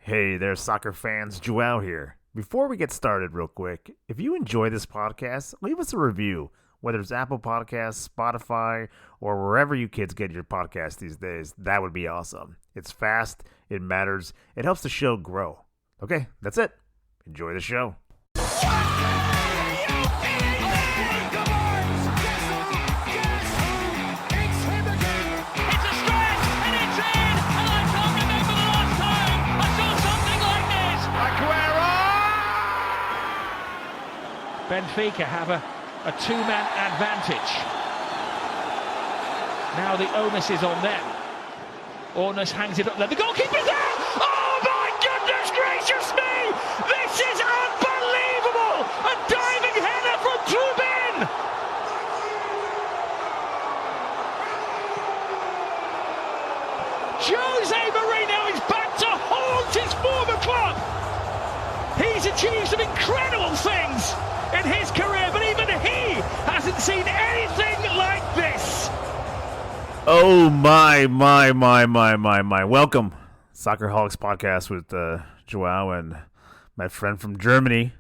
Hey there, soccer fans. Joao here. Before we get started, real quick, if you enjoy this podcast, leave us a review, whether it's Apple Podcasts, Spotify, or wherever you kids get your podcasts these days. That would be awesome. It's fast, it matters, it helps the show grow. Okay, that's it. Enjoy the show. Benfica have a two-man advantage. Now the onus is on them. Ornus hangs it up there. The goalkeeper's there! Oh my goodness gracious me! This is unbelievable! A diving header from Trubin! José Mourinho is back to haunt his former club! He's achieved some incredible things in his career, but even he hasn't seen anything like this. Oh my. Welcome, Soccerholics podcast with Joao and my friend from Germany,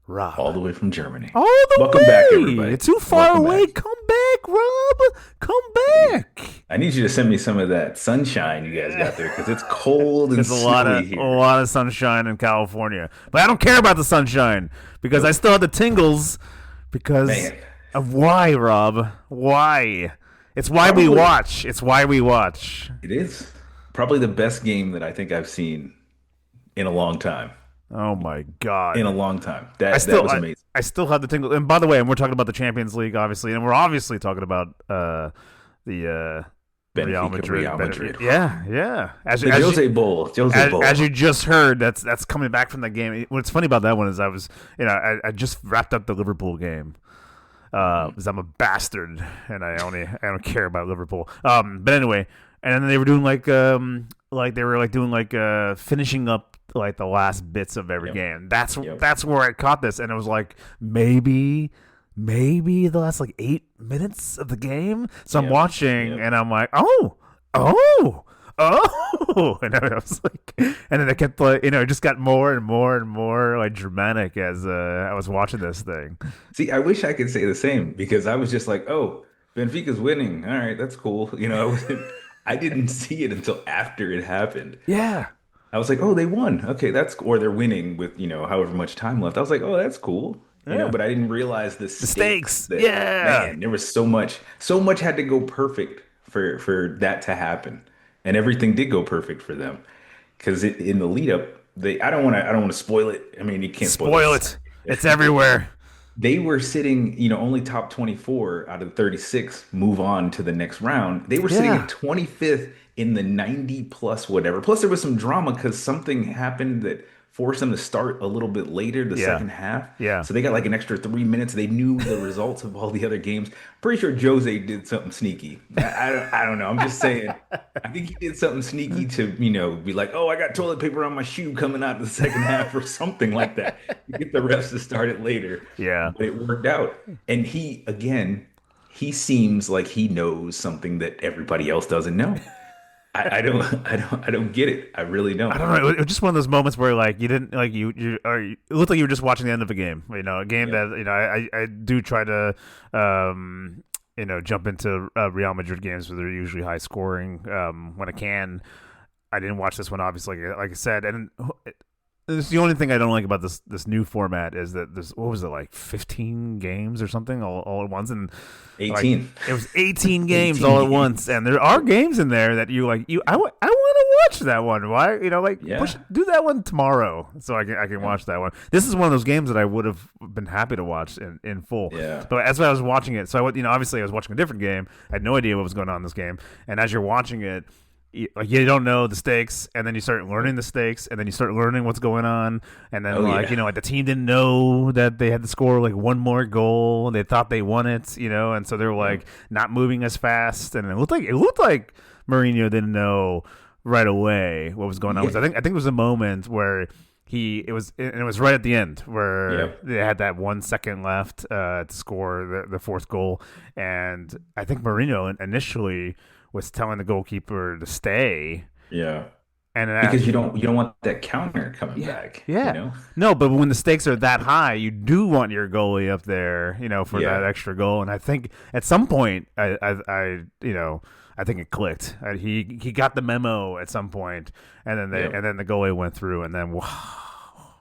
Rob. All the way from Germany. Welcome back, everybody. It's too far away. Come back, Rob. Come back. I need you to send me some of that sunshine you guys got there because it's cold and snowy here. A lot of sunshine in California, but I don't care about the sunshine because I still have the tingles because of why, Rob? Why? It's why we watch. It's why we watch. It is probably the best game that I think I've seen in a long time. Oh my God! In a long time. That was amazing. I still have the tingles. And by the way, and we're talking about the Champions League, obviously, and we're obviously talking about the Benfica, Real Madrid. Yeah. Jose Bowl. As you just heard, that's coming back from the game. What's funny about that one is I just wrapped up the Liverpool game. Because I'm a bastard and I don't care about Liverpool. But anyway, and then they were doing finishing up like the last bits of every game. That's where I caught this, and it was like maybe the last like 8 minutes of the game. So I'm watching, and I'm like, oh, and I was like, and then it kept like, it just got more and more and more like dramatic as I was watching this thing. See, I wish I could say the same because I was just like, oh, Benfica's winning. All right, that's cool. I didn't see it until after it happened. Yeah. I was like, oh, they won. Okay, or they're winning with, however much time left. I was like, oh, that's cool. But I didn't realize the stakes. Man, there was so much had to go perfect for that to happen. And everything did go perfect for them. Because in the lead up, I don't want to spoil it. I mean, you can't spoil it. It's everywhere. They were sitting, only top 24 out of 36 move on to the next round. They were sitting at 25th in the 90 plus whatever. Plus, there was some drama because something happened that forced them to start a little bit later, the second half. Yeah. So they got like an extra 3 minutes. They knew the results of all the other games. Pretty sure Jose did something sneaky. I don't know. I'm just saying. I think he did something sneaky to, be like, oh, I got toilet paper on my shoe coming out in the second half or something like that. To get the refs to start it later. Yeah. But it worked out. And he seems like he knows something that everybody else doesn't know. I don't get it. I really don't. I don't know. It was just one of those moments where like you didn't like it looked like you were just watching the end of a game. A game that I do try to jump into Real Madrid games where they're usually high scoring when I can. I didn't watch this one obviously, like I said, and it's the only thing I don't like about this new format is that there's, what was it, like 15 games or something all at once, and 18. Like, it was 18 games all at once, and there are games in there that I want to watch that one. Why do that one tomorrow so I can watch that one. This is one of those games that I would have been happy to watch in full. Yeah. But as I was watching it, so obviously I was watching a different game. I had no idea what was going on in this game, and as you're watching it, you don't know the stakes, and then you start learning the stakes, and then you start learning what's going on, and then the team didn't know that they had to score like one more goal, and they thought they won it, and so they were like not moving as fast, and it looked like Mourinho didn't know right away what was going on. I think it was a moment where it was right at the end where they had that 1 second left to score the fourth goal, and I think Mourinho initially was telling the goalkeeper to stay. Yeah. And because you don't want that counter coming back. Yeah. No, but when the stakes are that high, you do want your goalie up there, for that extra goal. And I think at some point, I think it clicked. He got the memo at some point, and then the goalie went through, and then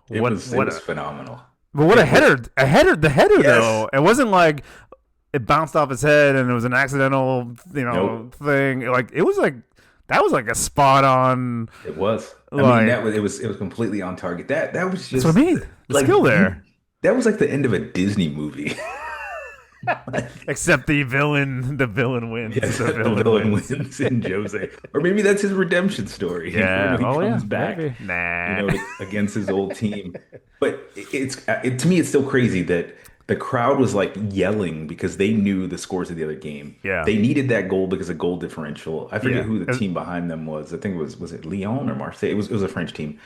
it was phenomenal. But what a header! The header though, it wasn't like it bounced off his head and it was an accidental, thing. Like it was like. That was like a spot on. It was. I mean, it was completely on target. That was just. That's what I mean. The skill there. That was like the end of a Disney movie. Except the villain wins. Yes, the villain wins in Jose, or maybe that's his redemption story. Yeah. When he comes back. Maybe. Nah. Against his old team. But to me, it's still crazy that. The crowd was like yelling because they knew the scores of the other game. Yeah. They needed that goal because of goal differential. I forget who the team behind them was. I think was it Lyon or Marseille? It was a French team.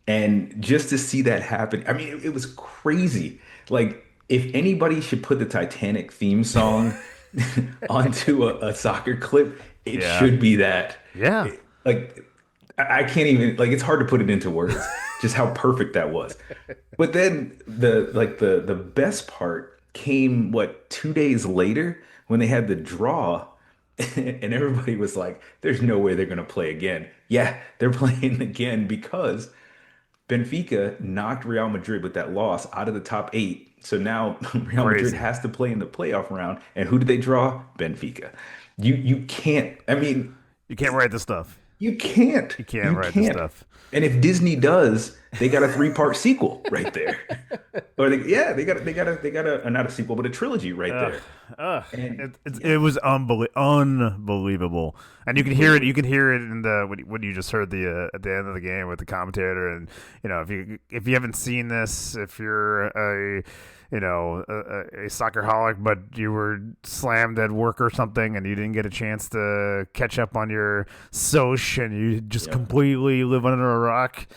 And just to see that happen, I mean, it was crazy. Like, if anybody should put the Titanic theme song onto a soccer clip, it should be that. Yeah. I can't even, it's hard to put it into words, just how perfect that was. But then the best part came, 2 days later when they had the draw and everybody was like, there's no way they're going to play again. Yeah, they're playing again because Benfica knocked Real Madrid with that loss out of the top 8. So now Real Madrid has to play in the playoff round. And who did they draw? Benfica. You can't, you can't write this stuff. You can't. You can't write this stuff. And if Disney does, they got a 3-part sequel right there. Or they got a not a sequel, but a trilogy right there. It was unbelievable, and you can hear it. You can hear it in what you just heard at the end of the game with the commentator. And if you haven't seen this, if you're a soccerholic, but you were slammed at work or something and you didn't get a chance to catch up on your soch and you just completely live under a rock,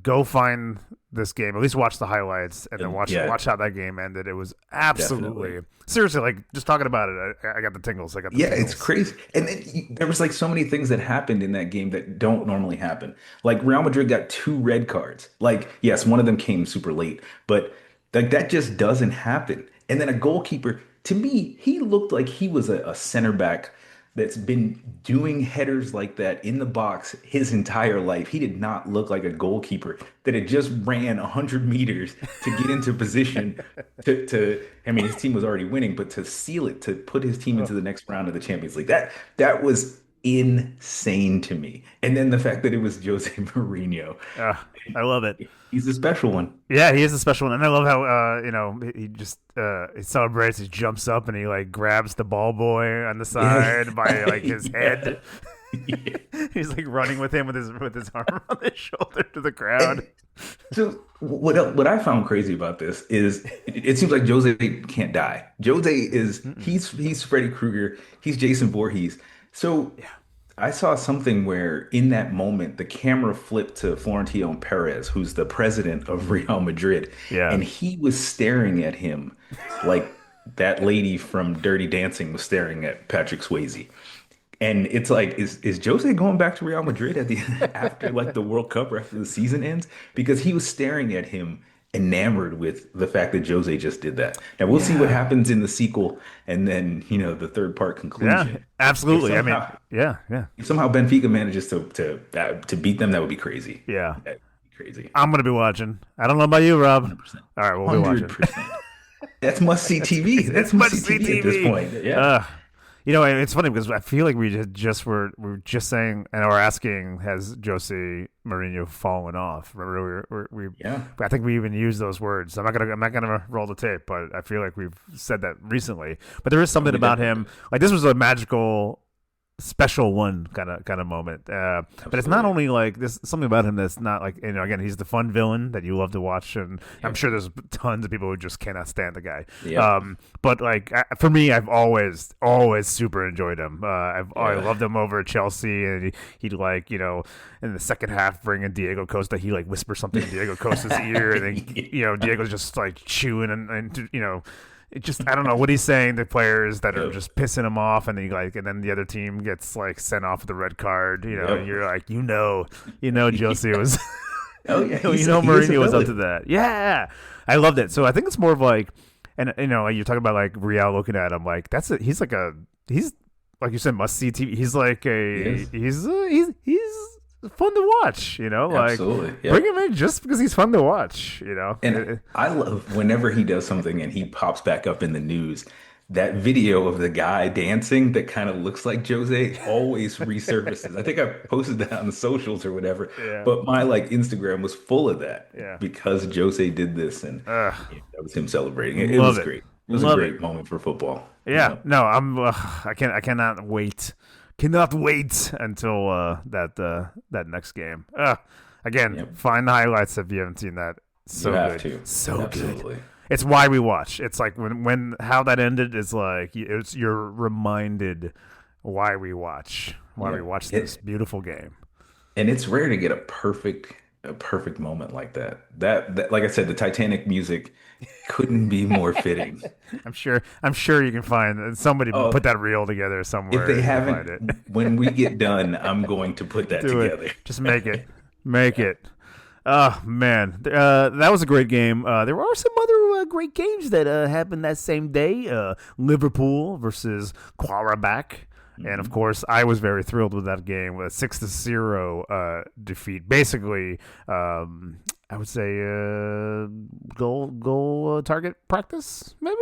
go find this game. At least watch the highlights and then watch how that game ended. It was absolutely seriously, just talking about it, I got the tingles. It's crazy. And then there was so many things that happened in that game that don't normally happen. Like Real Madrid got 2 red cards. Yes, one of them came super late, but that just doesn't happen. And then a goalkeeper, to me, he looked like he was a center back that's been doing headers like that in the box his entire life. He did not look like a goalkeeper that had just ran 100 meters to get into position his team was already winning, but to seal it, to put his team into the next round of the Champions League. That was insane to me. And then the fact that it was Jose Mourinho. I love it. He's a special one. Yeah, he is a special one. And I love how, he just he celebrates, he jumps up and he grabs the ball boy on the side by his head. He's running with him with his arm on his shoulder to the crowd. So what I found crazy about this is it seems like Jose can't die. Jose is he's Freddy Krueger, he's Jason Voorhees. So I saw something where in that moment, the camera flipped to Florentino Perez, who's the president of Real Madrid. Yeah. And he was staring at him like that lady from Dirty Dancing was staring at Patrick Swayze. And it's is Jose going back to Real Madrid after the World Cup or after the season ends? Because he was staring at him enamored with the fact that Jose just did that. Now we'll see what happens in the sequel and then the 3rd-part conclusion. Yeah, absolutely. If somehow Benfica manages to beat them, that would be crazy. Yeah, that'd be crazy. I'm gonna be watching. I don't know about you, Rob. 100%. All right, we'll be watching. That's must-see TV. That's must-see TV at this point. Yeah. It's funny because I feel like we're just saying and we're asking, has Jose Mourinho fallen off? Remember, I think we even used those words. I'm not gonna roll the tape, but I feel like we've said that recently. But there is something about him. This was a magical, special one kind of moment. But it's not only there's something about him that's not again, he's the fun villain that you love to watch, and I'm sure there's tons of people who just cannot stand the guy. But for me, I've always super enjoyed him. I loved him over at Chelsea, and he'd in the second half bring in Diego Costa. He whispers something in Diego Costa's ear, and then Diego's just chewing and it just I don't know what he's saying to players that are just pissing him off, and then the other team gets like sent off with the red card. You're like Jose was. Oh yeah, Mourinho was up to that. Yeah, I loved it. So I think it's more of like, and you're talking about like Real looking at him like he's like you said, must see TV. He's like he's fun to watch, Absolutely. Like bring him in just because he's fun to watch, And I love whenever he does something and he pops back up in the news. That video of the guy dancing that kind of looks like Jose always resurfaces. I think I posted that on the socials or whatever. Yeah. But my Instagram was full of that because Jose did this, and that was him celebrating. It was great. It was a great moment for football. Yeah. No, I cannot wait. Cannot wait until that next game. Again, find the highlights if you haven't seen that. So you good. Have to. So Absolutely. Good. It's why we watch. It's like when how that ended is like you're reminded why we watch. Why we watch this beautiful game. And it's rare to get a perfect moment like that. That like I said, the Titanic music couldn't be more fitting. I'm sure you can find somebody put that reel together somewhere. If they haven't, when we get done, I'm going to put that together. Just make it. Oh man, that was a great game. There are some other great games that happened that same day. Liverpool versus Qarabağ. And of course, I was very thrilled with that game with a 6-0 defeat. Basically, I would say goal target practice, maybe.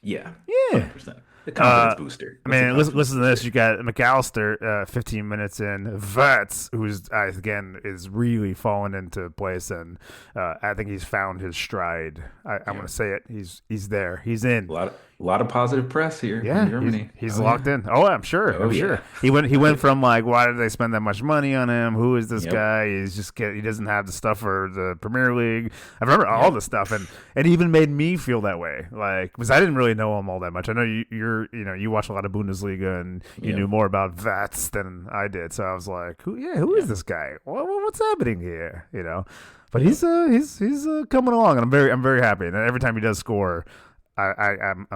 Yeah. 100%. The confidence booster. I mean, listen to this. You got McAllister, 15 minutes in. Vets, who's again is really falling into place, and I think he's found his stride. I'm going to say it. He's there. He's in. A lot of positive press here in Germany. He's locked in. Oh, I'm sure. Sure. He went from like, why did they spend that much money on him? Who is this guy? He doesn't have the stuff for the Premier League. I remember all the stuff, and it even made me feel that way. Like, because I didn't really know him all that much. I know you watch a lot of Bundesliga, and you knew more about Vats than I did. So I was like, who is this guy? What's happening here? But he's coming along, and I'm very happy. And every time he does score, I'm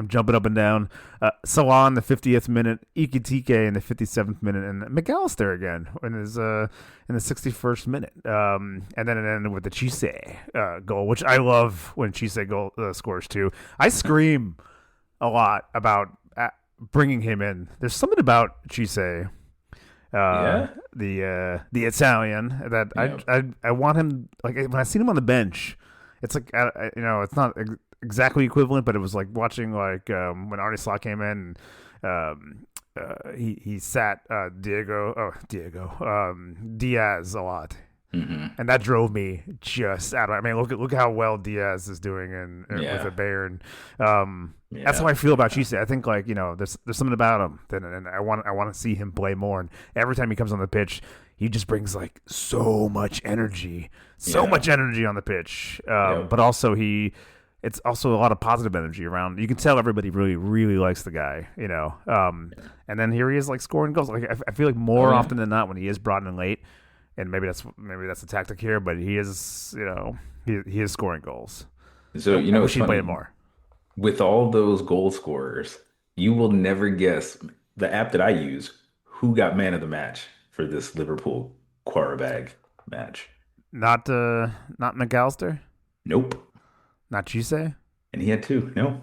jumping up and down. Salah in the 50th minute, Ekitike in the 57th minute, and McAllister again in the 61st minute. And then it ended with the Chise goal, which I love when Chise scores too. I scream a lot about bringing him in. There's something about Chise, the Italian, that I want him. Like when I seen him on the bench, it's like it's not exactly equivalent, but it was like watching like when Arne Slot came in. He sat Diaz a lot. Mm-hmm. And that drove me just out of. I mean, look how well Diaz is doing with the Bayern. That's how I feel about Chise. I think there's something about him, and I want to see him play more. And every time he comes on the pitch, he just brings like so much energy on the pitch. But also it's also a lot of positive energy around. You can tell everybody really, really likes the guy, And then here he is like scoring goals. Like I feel like more often than not when he is brought in late. And maybe that's a tactic here, but he is, he is scoring goals. So I wish he played more. With all those goal scorers, you will never guess the app that I use who got man of the match for this Liverpool Qarabağ match. Not McAllister. Nope. Not Chise. And he had 2. No.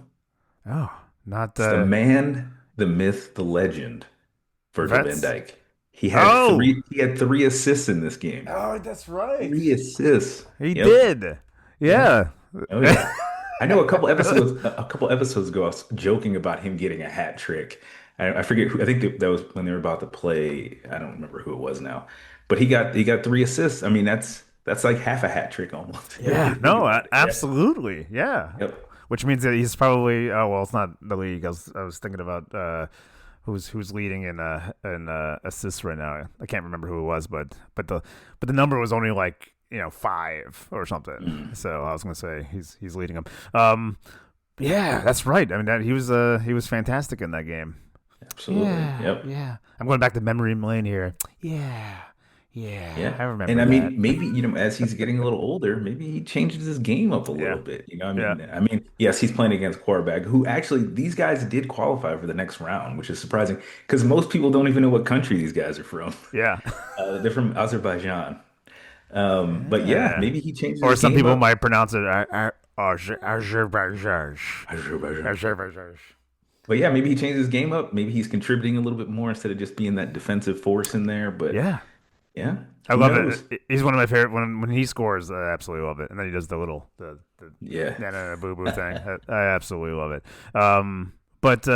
Oh, not the man, the myth, the legend, Virgil van Dijk. He had 3. He had 3 assists in this game. Oh, that's right. 3 assists. He did. Yeah. Oh yeah. I know a couple episodes ago I was joking about him getting a hat trick. I forget who. I think that was when they were about to play. I don't remember who it was now. But he got 3 assists. I mean, that's like half a hat trick almost. Yeah. No. Absolutely. Yeah. Yep. Which means that he's probably. Oh well, it's not the league. I was thinking about. Who's leading in assists right now? I can't remember who it was, but the number was only like 5 or something. So I was gonna say he's leading them. Yeah, that's right. I mean he was fantastic in that game. Absolutely. Yeah. Yep. Yeah. I'm going back to memory lane here. Yeah. Yeah, Yeah. I And remember I that. mean, maybe, as he's getting a little older, maybe he changes his game up a Yeah, little bit. yeah, Yes, he's playing against Qarabağ, who actually these guys did qualify for the next round, which is surprising because most people don't even know what country these guys are from. yeah. They're from Azerbaijan. But yeah, Yeah. maybe he changes Or his some game people up. might pronounce it Azerbaijan. Azerbaijan. Azerbaijan. But yeah, maybe he changes his game up. Maybe he's contributing a little bit more instead of just being that defensive force in there. But Yeah. yeah, I who love knows? it. He's one of my favorite when he scores. I absolutely love it, and then he does the Yeah. na na boo boo thing. I absolutely love it. But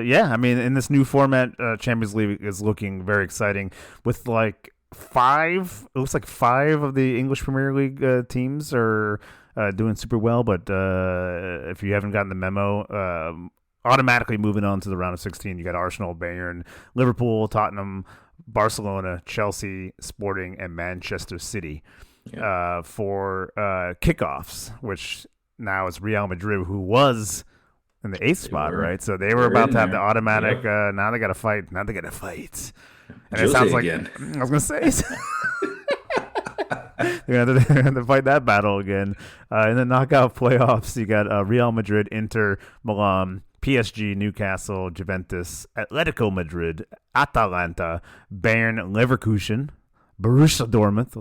yeah, I mean, in this new format, Champions League is looking very exciting with like five. It looks like five of the English Premier League teams are doing super well. But if you haven't gotten the memo, automatically moving on to the round of 16, you got Arsenal, Bayern, Liverpool, Tottenham, Barcelona, Chelsea, Sporting, and Manchester City Yeah. for kickoffs, which now is Real Madrid, who was in the eighth spot, right? So they were They're about in to have the there. automatic. Yep. Now they got to fight. Now they got to fight. And it Jose sounds like again. I was gonna say they're gonna have to fight that battle again. In the knockout playoffs, you got Real Madrid, Inter, Milan, PSG, Newcastle, Juventus, Atletico Madrid, Atalanta, Bayern, Leverkusen, Borussia Dortmund.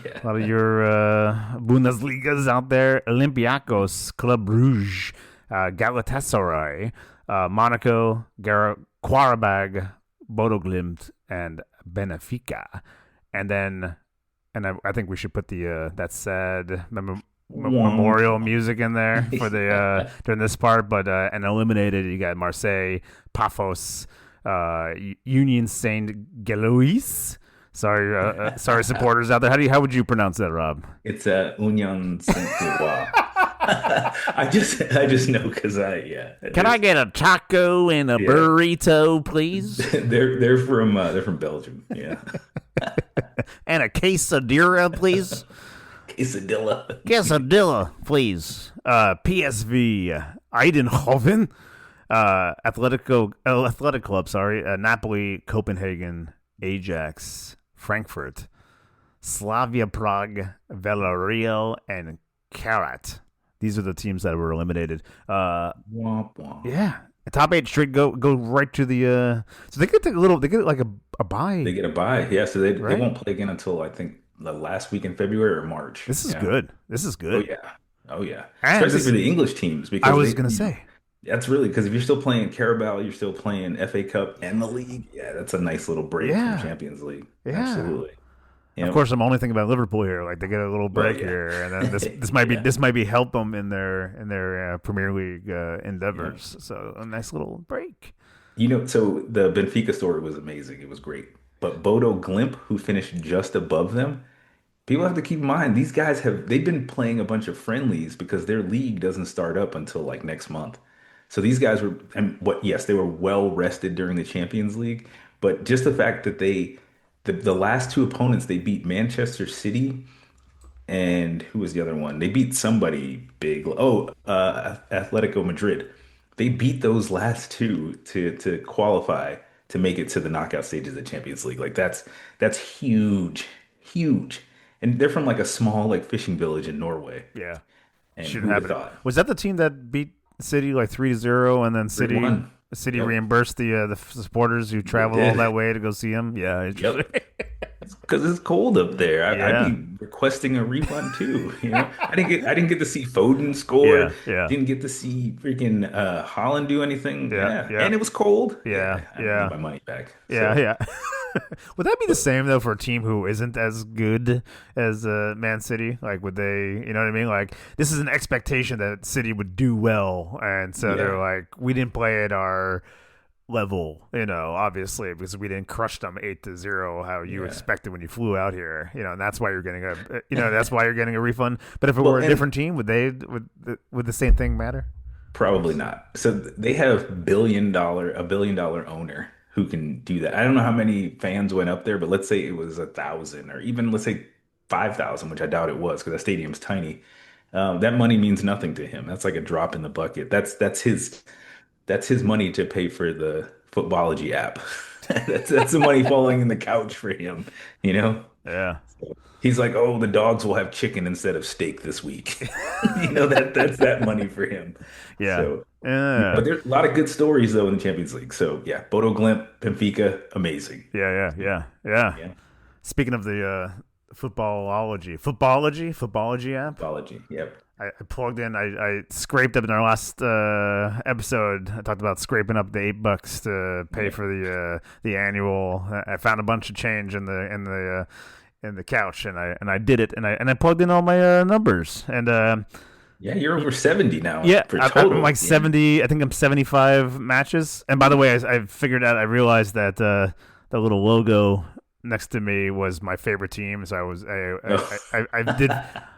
Yeah. A lot of your Bundesligas out there. Olympiacos, Club Brugge, Galatasaray, Monaco, Qarabağ, Bodo Glimt, and Benfica. And then, I think we should put the that sad memorial music in there for the during this part. But and eliminated, you got Marseille, Paphos, Union Saint Gilloise. Sorry, supporters out there. How would you pronounce that, Rob? It's Union Saint-Gilloise. I just know because Can I get a taco and a burrito, please? they're from Belgium. Yeah. And a quesadilla, please. Quesadilla. Quesadilla, please. PSV, Eindhoven, Athletic Club, sorry. Napoli, Copenhagen, Ajax, Frankfurt, Slavia Prague, Villarreal, and Karat. These are the teams that were eliminated. Womp womp. Yeah. Top eight straight go right to the so they get like a bye. They get a bye. Yeah, so they Right? won't play again until I think the last week in February or March. This is Yeah. good. This is Oh good. yeah. Oh yeah. And Especially for the English teams because I was gonna say. that's really because if you're still playing Carabao, you're still playing FA Cup and the league. Yeah, that's a nice little break Yeah. from Champions League. Yeah. Absolutely. Of course, I'm only thinking about Liverpool here. Like they get a little break yeah. here, and then this might be help them in their Premier League endeavors. So a nice little break. So the Benfica story was amazing. It was great. But Bodo Glimt, who finished just above them, people have to keep in mind they've been playing a bunch of friendlies because their league doesn't start up until like next month. So these guys were yes, they were well rested during the Champions League, but just the fact that the last two opponents they beat Manchester City and who was the other one? They beat somebody big. Atletico Madrid. They beat those last two to qualify to make it to the knockout stages of the Champions League. Like that's huge, huge. And they're from like a small like fishing village in Norway. Yeah, And shouldn't who'd have happen. thought? Was that the team that beat City like 3-0, and then City 3-1. Yep. reimbursed the supporters who traveled all that way to go see him? Yeah, Yep. Because it's cold up there. Yeah. I'd be requesting a refund too. I didn't get to see Foden score. Yeah. Didn't get to see freaking Holland do anything. Yeah. And it was cold. Yeah. I need my money back. Yeah, yeah. Would that be the same though for a team who isn't as good as Man City? Like, would they? You know what I mean? Like, this is an expectation that City would do well, and so they're like, we didn't play at our level, obviously because we didn't crush them 8-0 how you expected when you flew out here, and that's why you're getting a refund. But if it were a different team, would the same thing matter? Probably not. So they have a billion dollar owner who can do that. I don't know how many fans went up there, but let's say it was 1,000 or even let's say 5,000, which I doubt it was because that stadium's tiny. That money means nothing to him. That's like a drop in the bucket. That's his money to pay for the Footballogy app. That's the money falling in the couch for him, you know? Yeah. He's like, oh, the dogs will have chicken instead of steak this week. That's that money for him. Yeah. So, Yeah. but there's a lot of good stories though in the Champions League. So yeah, Bodo Glimt, Benfica, amazing. Yeah. Yeah, Speaking of the footballology app, apology. Yep. I plugged in. I scraped up in our last episode. I talked about scraping up the $8 to pay for the annual. I found a bunch of change in the couch, and I did it, and I plugged in all my numbers, and Yeah, you're over 70 now. yeah, For total. I'm like 70. I think I'm 75 matches. And by the way, I figured out. I realized that the little logo next to me was my favorite team. So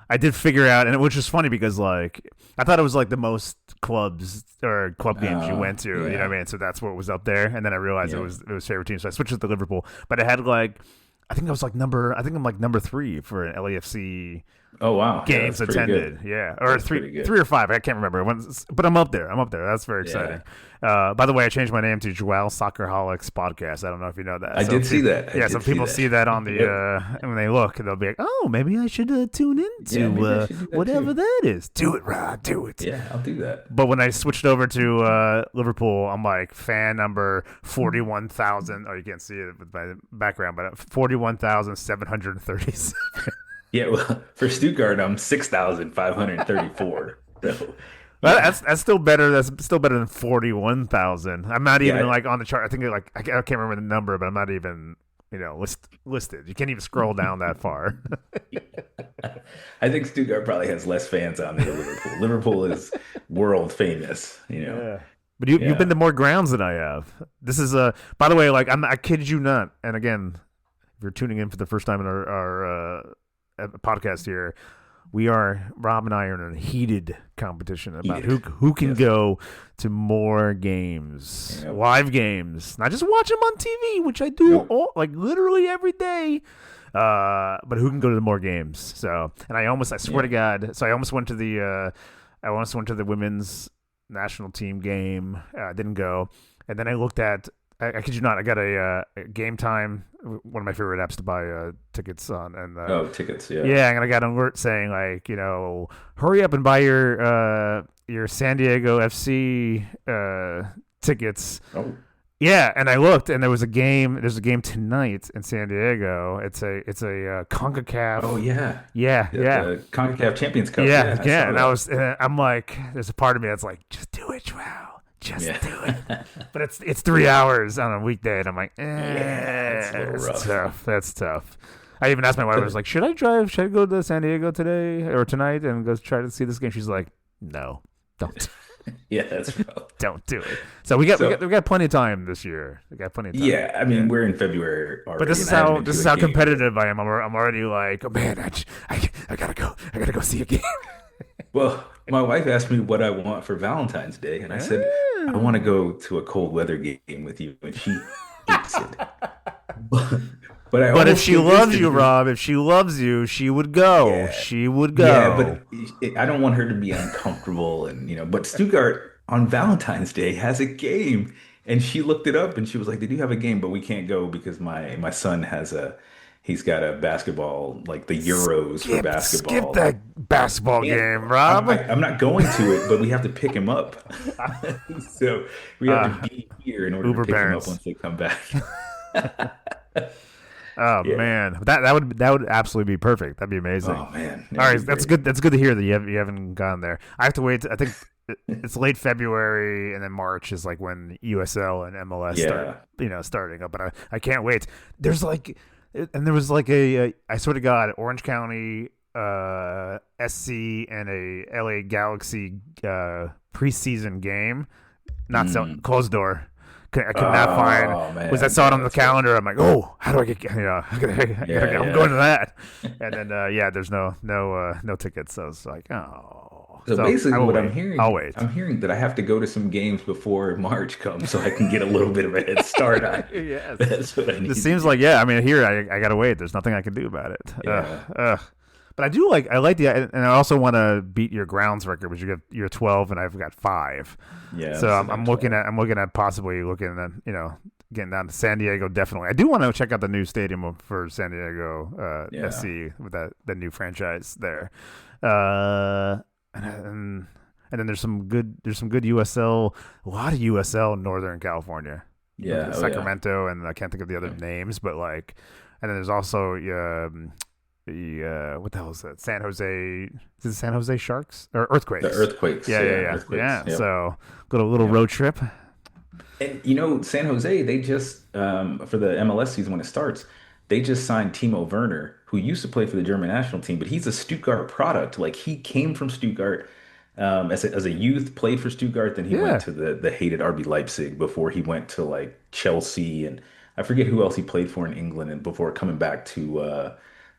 I did figure out, and which is funny because like I thought it was like the most clubs or club games you went to. Yeah. You know what I mean? So that's what was up there, and then I realized it was favorite team. So I switched it to Liverpool, but it had like. I think I'm like number 3 for an LAFC Oh wow, games that's pretty attended. good. Yeah, or That's pretty three good. or 5. I can't remember. But I'm up there. That's very exciting. By the way, I changed my name to Joao Soccerholics Podcast. I don't know if you know that. I did see that. Yeah, some people see that on the when they look, they'll be like, "Oh, maybe I should tune into maybe I should do that whatever too. that is." Do it, Rod. Do it. Yeah, I'll do that. But when I switched over to Liverpool, I'm like fan number 41,000. Oh, you can't see it with my background, but 41,737. Yeah, well, for Stuttgart, I'm 6,534. So That's still better. That's still better than 41,000. I'm not even Yeah. like on the chart. I think like I can't remember the number, but I'm not even listed. You can't even scroll down that far. I think Stuttgart probably has less fans on than Liverpool. Liverpool is world famous, Yeah. But you've been to more grounds than I have. This is by the way, like I kid you not. And again, if you're tuning in for the first time in our podcast here, Rob and I are in a heated competition about who can go to more games, live games, not just watch them on TV, which I do like literally every day. But who can go to the more games? So, and I swear to God, so I almost went to the women's national team game. Didn't go, and then I looked at. I kid you not. I got a Game Time, one of my favorite apps to buy tickets on, and tickets, yeah, and I got an alert saying like, hurry up and buy your San Diego FC tickets. Oh, yeah, and I looked, and there was a game. There's a game tonight in San Diego. It's a CONCACAF. oh yeah, yeah. The CONCACAF Champions Cup. Yeah. I And saw I'm like, there's a part of me that's like, just do it, Joao. Just Yeah. do it. But it's 3 hours on a weekday, and I'm like, it's a little rough. tough. That's tough. I even asked my wife, I was like, should I drive? Should I go to San Diego today or tonight and go try to see this game? She's like, no, don't. Yeah, that's rough. Don't do it. So we got plenty of time this year. We got plenty of time. Yeah, I mean, we're in February already. But this is how competitive I am. I'm already like, oh man, I gotta go see a game. Well, my wife asked me what I want for Valentine's Day, and I said I want to go to a cold weather game with you, and she hates it. But if she loves you, Rob, if she loves you, she would go. Yeah. She would go. Yeah, but I don't want her to be uncomfortable, and But Stuttgart on Valentine's Day has a game, and she looked it up, and she was like, "They do have a game, but we can't go because my son he's got a basketball, like the Euros for basketball. Skip that basketball game, Rob. I'm not going to it, but we have to pick him up. So we have to be here in order to pick him up once they come back." Oh man, that would absolutely be perfect. That'd be amazing. Oh man! All right, that's good. That's good to hear that you haven't gone there. I have to wait. I think it's late February, and then March is like when USL and MLS start, starting up. But I can't wait. There's like, and there was like I swear to God, Orange County, SC, and a LA Galaxy preseason game. Not so closed door. I could not find because I saw it on the calendar. I'm like, oh, how do I get? I'm going to that. And then there's no tickets. So it's like, oh. So basically, what I'm hearing, I'll wait. I'm hearing that I have to go to some games before March comes, so I can get a little bit of a head start on. Yes, that's what I need. It seems like I mean, here I gotta wait. There's nothing I can do about it. Yeah. But I do I like and I also want to beat your grounds record, which you're 12 and I've got 5. Yeah. So I'm looking at possibly looking at getting down to San Diego, definitely. I do want to check out the new stadium for San Diego SC with that new franchise there. And then there's some good USL, a lot of USL in Northern California. Yeah, Sacramento, and I can't think of the other names, but like, and then there's also what the hell is that? San Jose, is it San Jose Sharks or Earthquakes? The Earthquakes. Yeah. Yep. So got a little road trip. And San Jose, they just for the MLS season when it starts, they just signed Timo Werner, who used to play for the German national team, but he's a Stuttgart product. Like he came from Stuttgart as a youth, played for Stuttgart, then he went to the hated RB Leipzig before he went to like Chelsea, and I forget who else he played for in England, and before coming back to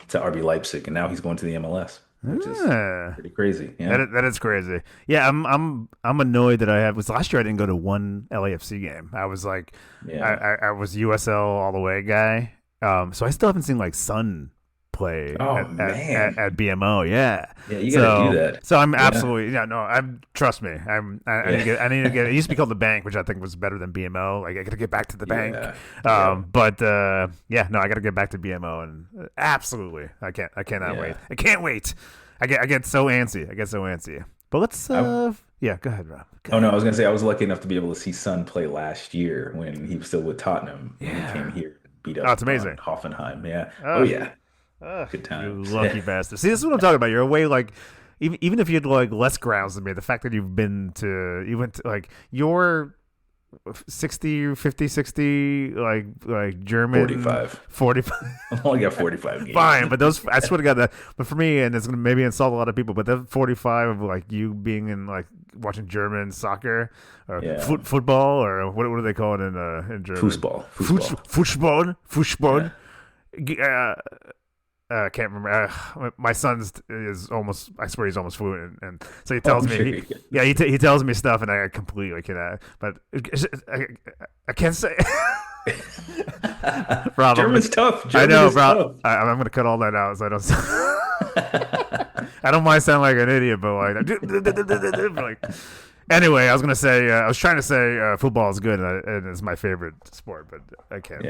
RB Leipzig, and now he's going to the MLS, which is pretty crazy. Yeah, that is crazy. Yeah, I'm annoyed that I was last year. I didn't go to one LAFC game. I was like, I was USL all the way guy. So I still haven't seen like Sun play at BMO. Yeah, you gotta do that. So I'm absolutely trust me. I need to get. It used to be called the Bank, which I think was better than BMO. Like I got to get back to the Bank. But I got to get back to BMO, and absolutely, I cannot wait. I can't wait. I get so antsy. But let's go ahead, Rob. I was gonna say I was lucky enough to be able to see Son play last year when he was still with Tottenham. When he came here, beat up. Oh, it's amazing. Hoffenheim. Yeah. Good times. You lucky bastard. See, this is what I'm talking about. You're away like even if you had like less grounds than me, the fact that you went to like you're 60 like German 45 I've only got 45 games. Fine, but those I swear to God that. But for me, and it's gonna maybe insult a lot of people, but that 45 of like you being in like watching German soccer or football, or what do they call it in German? Fußball. Can't remember. My son's is almost. I swear he's almost fluent, and so he tells me. He tells me stuff, and I completely cannot. But I can't say. Rob, German's tough. I know, bro. I'm going to cut all that out, so I don't. I don't mind sounding like an idiot, but like. Anyway, I was trying to say football is good, and it's my favorite sport, but I can't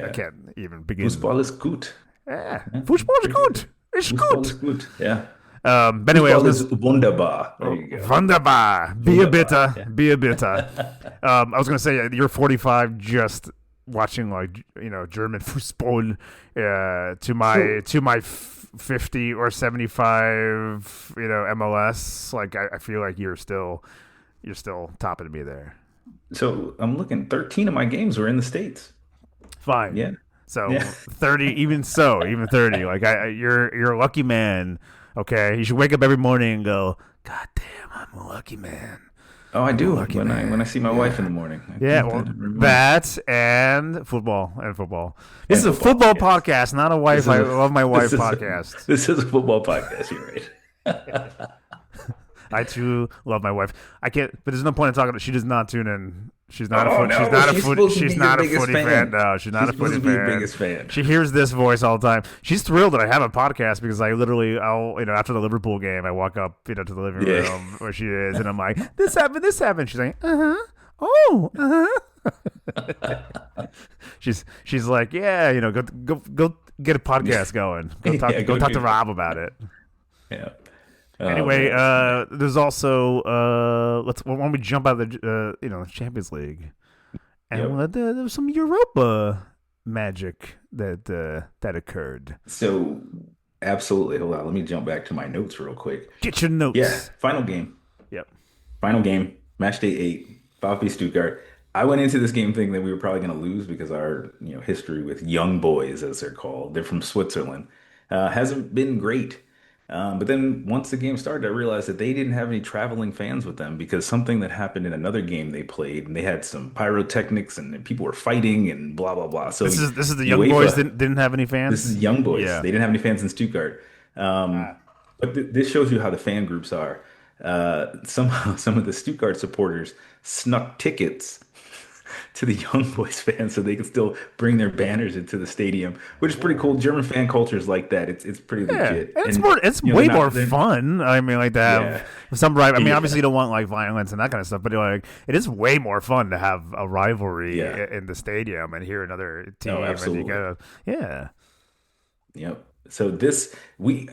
even begin. Football is good. Yeah, Fußball is good. It's good. Is good. Yeah. But anyway, is wunderbar. There you go. Wunderbar. Beer bitter. I was going to say you're 45, just watching like German Fußball to my 50 or 75 MLS. Like I feel like you're still topping me there. So I'm looking. 13 of my games were in the States. Fine. Yeah. So 30, even 30. Like you're a lucky man. Okay, you should wake up every morning and go, God damn, I'm a lucky man. Oh, I do. When I see my wife in the morning. That and football. This is a football podcast, not a wife. I love my wife podcast. This is a football podcast. You're right. I too love my wife. I can't, but there's no point in talking about. She does not tune in. She's not a footy fan. No, she's not a footy fan. Biggest fan. She hears this voice all the time. She's thrilled that I have a podcast because I'll after the Liverpool game, I walk up to the living room where she is, and I'm like, this happened. She's like, she's like, go get a podcast going. Go talk to Rob about it. Yeah. Anyway, there's also when we jump out of the Champions League, and there was some Europa magic that occurred. So absolutely, hold on. Let me jump back to my notes real quick. Get your notes. Yeah, final game. Yep. Final game. Match day 8. VfB Stuttgart. I went into this game thinking that we were probably going to lose because our history with young boys, as they're called, they're from Switzerland, hasn't been great. But then once the game started, I realized that they didn't have any traveling fans with them because something that happened in another game they played, and they had some pyrotechnics and people were fighting and blah blah blah. So this is the young boys didn't have any fans. This is young boys. Yeah. They didn't have any fans in Stuttgart. But this shows you how the fan groups are. Some of the Stuttgart supporters snuck tickets to the Young Boys fans so they can still bring their banners into the stadium, which is pretty cool. German fan culture is like that. It's pretty Yeah, legit, and and it's you know way more fun. I mean, like to yeah, have some rival. I mean, yeah, obviously you don't want like violence and that kind of stuff, but like it is way more fun to have a rivalry yeah. in the stadium and hear another team, Oh, and you absolutely. gotta, yeah, Yep. So this we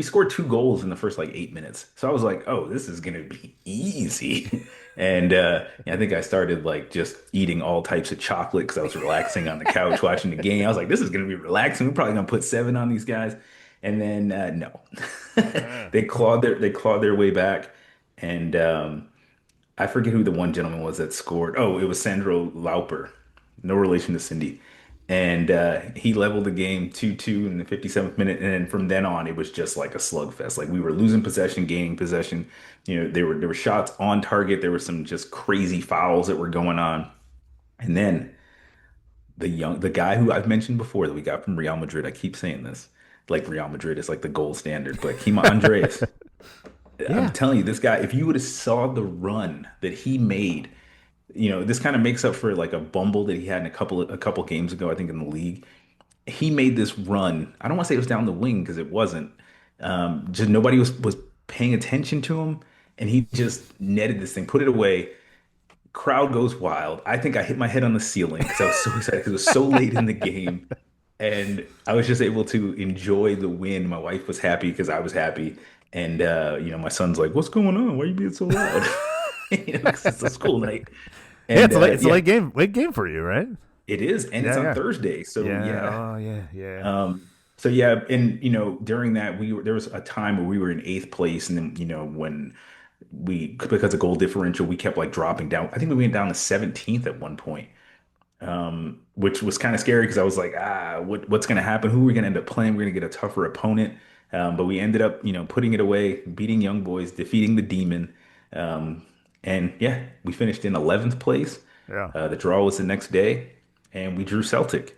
scored 2 goals in the first like 8 minutes. So I was like, oh, this is gonna be easy. And yeah, I think I started like just eating all types of chocolate because I was relaxing on the couch watching the game. I was like, this is gonna be relaxing. We're probably gonna put 7 on these guys. And then no. yeah. They clawed their way back. And I forget who the one gentleman was that scored. Oh, it was Sandro Lauper, no relation to Cindy. And he leveled the game 2-2 in the 57th minute. And then from then on, it was just like a slugfest. Like we were losing possession, gaining possession. You know, there were shots on target. There were some just crazy fouls that were going on. And then the guy who I've mentioned before that we got from Real Madrid, I keep saying this, like Real Madrid is like the gold standard, but Kima Andres. I'm Yeah. telling you, this guy, if you would have saw the run that he made, this kind of makes up for like a bumble that he had in a couple games ago, I think in the league. He made this run. I don't want to say it was down the wing because it wasn't. Just nobody was paying attention to him, and he just netted this thing, put it away. Crowd goes wild. I think I hit my head on the ceiling because I was so excited because it was so late in the game. And I was just able to enjoy the win. My wife was happy because I was happy. And my son's like, "What's going on? Why are you being so loud?" 'Cause it's a school night. Yeah, And it's a yeah, late game for you, right? it is, and it's Yeah, on yeah, Thursday. So yeah. yeah. Oh, yeah, yeah. So yeah, and during that there was a time where we were in eighth place, and then when because of goal differential, we kept like dropping down. I think we went down to 17th at one point, which was kind of scary because I was like, what's going to happen? Who are we going to end up playing? We're going to get a tougher opponent. But we ended up, putting it away, beating Young Boys, defeating the Demon. Um, and yeah, we finished in 11th place. Yeah. The draw was the next day, and we drew Celtic,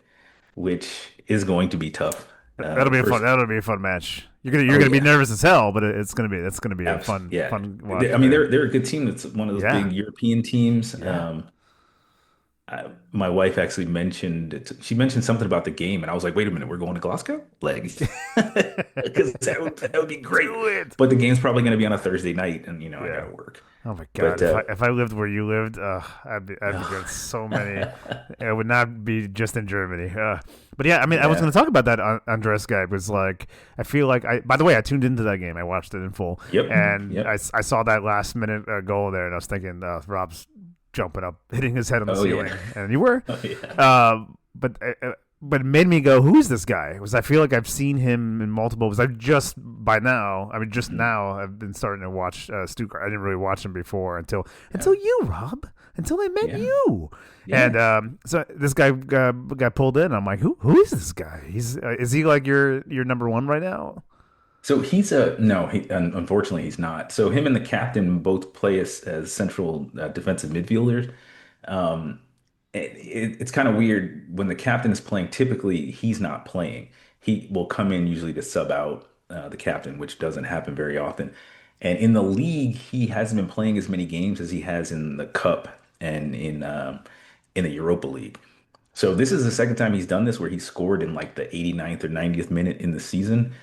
which is going to be tough. That'll The be a fun. first, That'll be a fun match. You're oh gonna be yeah, nervous as hell, but it's gonna be a yeah. fun watch I mean, there. they're a good team. It's one of those Yeah, big European teams. yeah. My wife actually she mentioned something about the game, and I was like, wait a minute, we're going to Glasgow? Like, because that would be great. Do it. But the game's probably going to be on a Thursday night, and I Yeah. gotta work. Oh my But god! If I lived where you lived, I'd be doing so many. It would not be just in Germany. But yeah, I mean, I was yeah, going to talk about that Andres guy. Was like, I feel like By the way, I tuned into that game. I watched it in full, yep, and yep. I saw that last minute goal there, and I was thinking, Rob's jumping up, hitting his head on the Oh ceiling, yeah, and you were. oh yeah, But it made me go, "Who's this guy?" Because I feel like I've seen him in multiple. Because I've just by now, I mean, just Mhm. now, I've been starting to watch Stuttgart. I didn't really watch him before yeah, until you, Rob, until I met yeah, you. And yeah. so this guy got pulled in. I'm like, who is this guy? Is he like your number one right now? So he's no, unfortunately he's not. So him and the captain both play as central defensive midfielders. Um, it's kind of weird when the captain is playing. Typically, he's not playing. He will come in usually to sub out the captain, which doesn't happen very often. And in the league, he hasn't been playing as many games as he has in the cup and in the Europa League. So this is the second time he's done this where he scored in like the 89th or 90th minute in the season.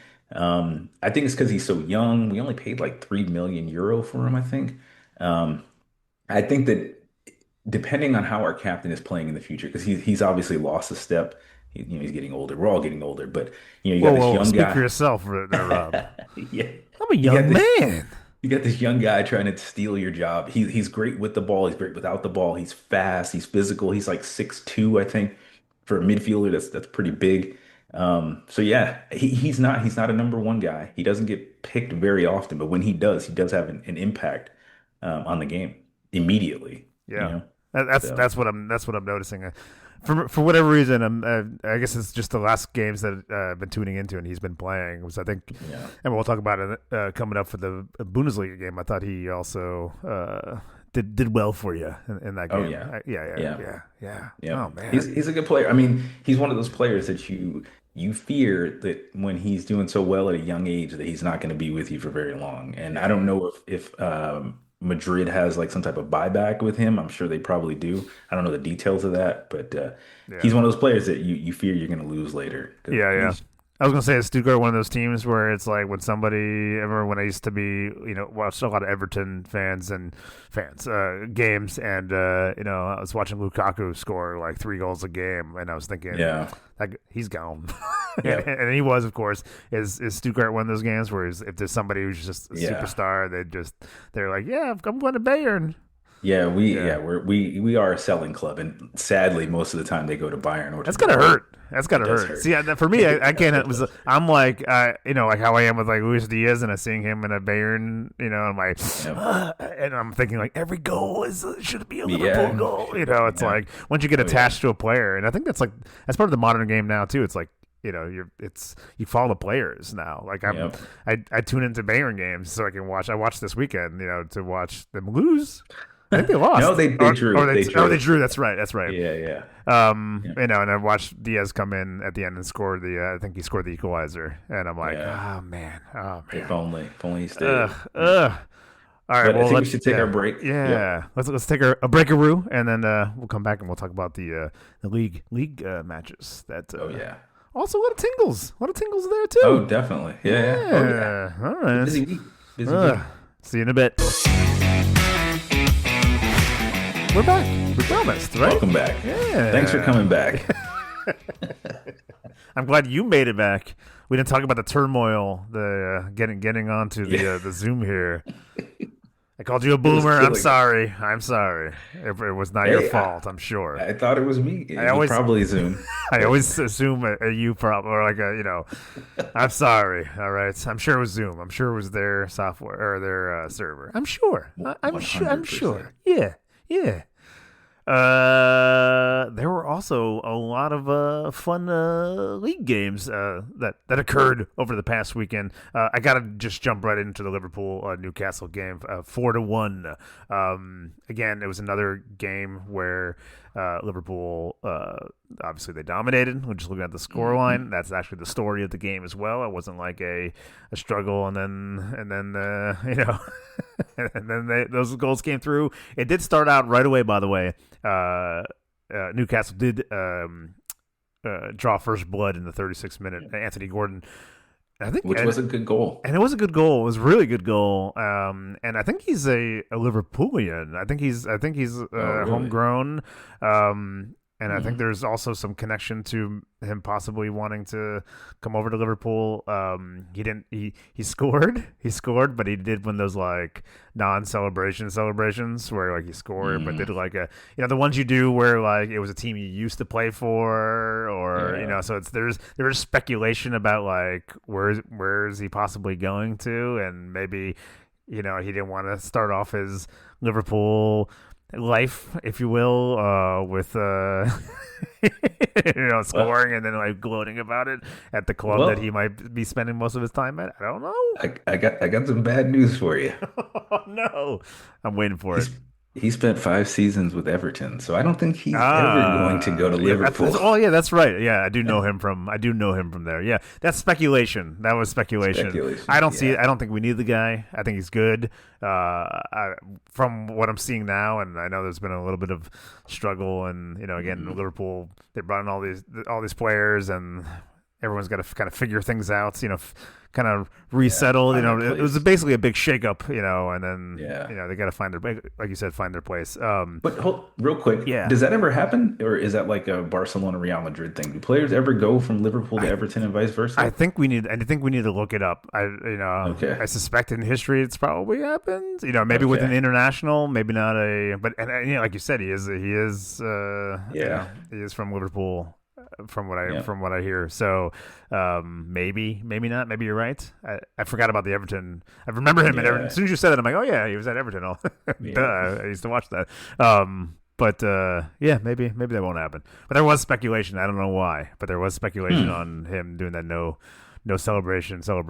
I think it's because he's so young. We only paid like 3 million euro for him, I think. Um, I think that depending on how our captain is playing in the future, because he's obviously lost a step. He's getting older. We're all getting older, but you Whoa, got this whoa! young Speak for guy. yourself, there, Rob. Yeah, I'm a you got young this. man. You got this young guy trying to steal your job. He's great with the ball. He's great without the ball. He's fast. He's physical. He's like 6'2", I think, for a midfielder. That's pretty big. So yeah, he's not a number one guy. He doesn't get picked very often, but when he does have an impact on the game immediately. You Yeah, know, so that's what I'm noticing. For whatever reason, I guess it's just the last games that I've been tuning into, and he's been playing. Was I think, yeah. and we'll talk about it coming up for the Bundesliga game. I thought he also did well for you in that Oh game. yeah. Yeah, yeah, Yeah. yeah, yeah. Yeah. Oh He's man, he's a good player. I mean, he's one of those players that you fear that when he's doing so well at a young age that he's not going to be with you for very long. And I don't know if Madrid has like some type of buyback with him. I'm sure they probably do. I don't know the details of that, but Yeah. he's one of those players that you fear you're going to lose later. Yeah. I was gonna say, is Stuttgart one of those teams where it's like when somebody, ever when I used to be, watched a lot of Everton games, and I was watching Lukaku score like 3 goals a game, and I was thinking, like, he's gone. and he was, of course. Is Stuttgart one of those games where if there's somebody who's just a superstar, they're like, yeah, I'm going to Bayern. We are a selling club, and sadly, most of the time they go to Bayern. That's gotta hurt. That's gotta hurt. See, for me, I can't. I'm like, like how I am with like Luis Diaz, and I'm seeing him in a Bayern, I'm like, and I'm thinking like every goal should be a Liverpool goal. It's like once you get attached to a player, and I think that's part of the modern game now too. It's like, you follow the players now. Like I tune into Bayern games so I can watch. I watched this weekend, to watch them lose. I think they lost. No, they drew. They drew. That's right. Yeah. And I watched Diaz come in at the end and score I think he scored the equalizer, and I'm like, oh man. If only he stayed. All right, I think we should take our break. Yeah, let's take a breakaroo, and then we'll come back and we'll talk about the league matches. Also, a lot of tingles there too. Oh, definitely. Yeah. All right. Busy week. See you in a bit. We're back. We promised, right? Welcome back. Yeah. Thanks for coming back. I'm glad you made it back. We didn't talk about the turmoil, the getting onto the Zoom here. I called you a boomer. I'm sorry. It was not your fault, I'm sure. I thought it was me. It was probably Zoom. I always assume a you problem, or like I'm sorry. All right. I'm sure it was Zoom. I'm sure it was their software or their server. I'm sure. I'm sure. Yeah. There were also a lot of fun league games that occurred over the past weekend. I gotta just jump right into the Liverpool Newcastle game, 4-1. Again, it was another game where Liverpool obviously they dominated. We're just looking at the scoreline. That's actually the story of the game as well. It wasn't like a struggle and then and then those goals came through. It did start out right away, by the way. Newcastle did draw first blood in the 36th minute. Anthony Gordon, which was a good goal. And it was a good goal. It was a really good goal. And I think he's a Liverpoolian. I think he's really? homegrown. And I think there's also some connection to him possibly wanting to come over to Liverpool. He scored, but he did one of those like celebrations where like he scored, but did like the ones you do where like it was a team you used to play for, or so there's speculation about like where is he possibly going to, and maybe he didn't want to start off his Liverpool life, if you will, with scoring and then like gloating about it at the club that he might be spending most of his time at. I don't know. I got some bad news for you. Oh no, I'm waiting for it. He spent 5 seasons with Everton, so I don't think he's ever going to go to Liverpool. That's right. Yeah, I do know him from there. Yeah, that's speculation. That was speculation. I don't see it. I don't think we need the guy. I think he's good. From what I'm seeing now, and I know there's been a little bit of struggle, and again, Liverpool, they brought in all these players, and everyone's got to kind of figure things out. Kind of resettle. It was basically a big shakeup. And then they got to find their, like you said, find their place. But real quick, does that ever happen, or is that like a Barcelona Real Madrid thing? Do players ever go from Liverpool to Everton and vice versa? I think we need to look it up. I suspect in history it's probably happened. Maybe with an international, maybe not but like you said, he is from Liverpool. From what I hear, so maybe not. Maybe you're right. I forgot about the Everton. I remember him at Everton. As soon as you said that, I'm like, oh yeah, he was at Everton. I used to watch that. But maybe that won't happen. But there was speculation. I don't know why, but there was speculation on him doing that no celebration. So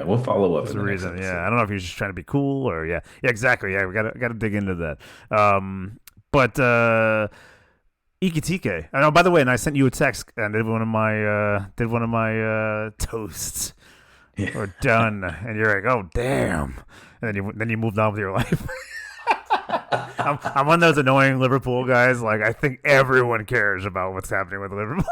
we'll follow up. That's the reason. I don't know if he was just trying to be cool or exactly. We got to dig into that. Ikitike. I know. By the way, and I sent you a text and did one of my toasts. We're done. And you're like, oh, damn. And then you moved on with your life. I'm one of those annoying Liverpool guys. Like, I think everyone cares about what's happening with Liverpool.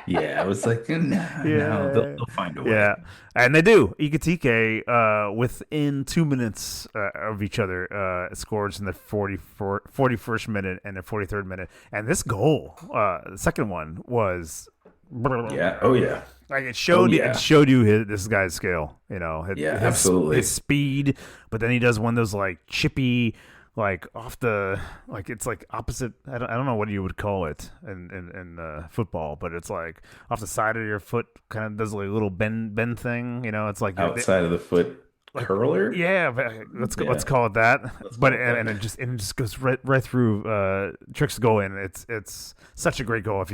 Yeah, I was like, no, they'll find a way. Yeah, and they do. Ekitike, within 2 minutes of each other, scores in the 41st minute and the 43rd minute. And this goal, the second one, was... Yeah, oh yeah. Like it showed you this guy's scale, absolutely. His speed, but then he does one of those like chippy, like off the, like it's like opposite. I don't know what you would call it in football, but it's like off the side of your foot, kind of does like a little bend thing. It's like outside of the foot. Curler, yeah. Let's call it that. And it just goes right through Trick's goal, and it's such a great goal. If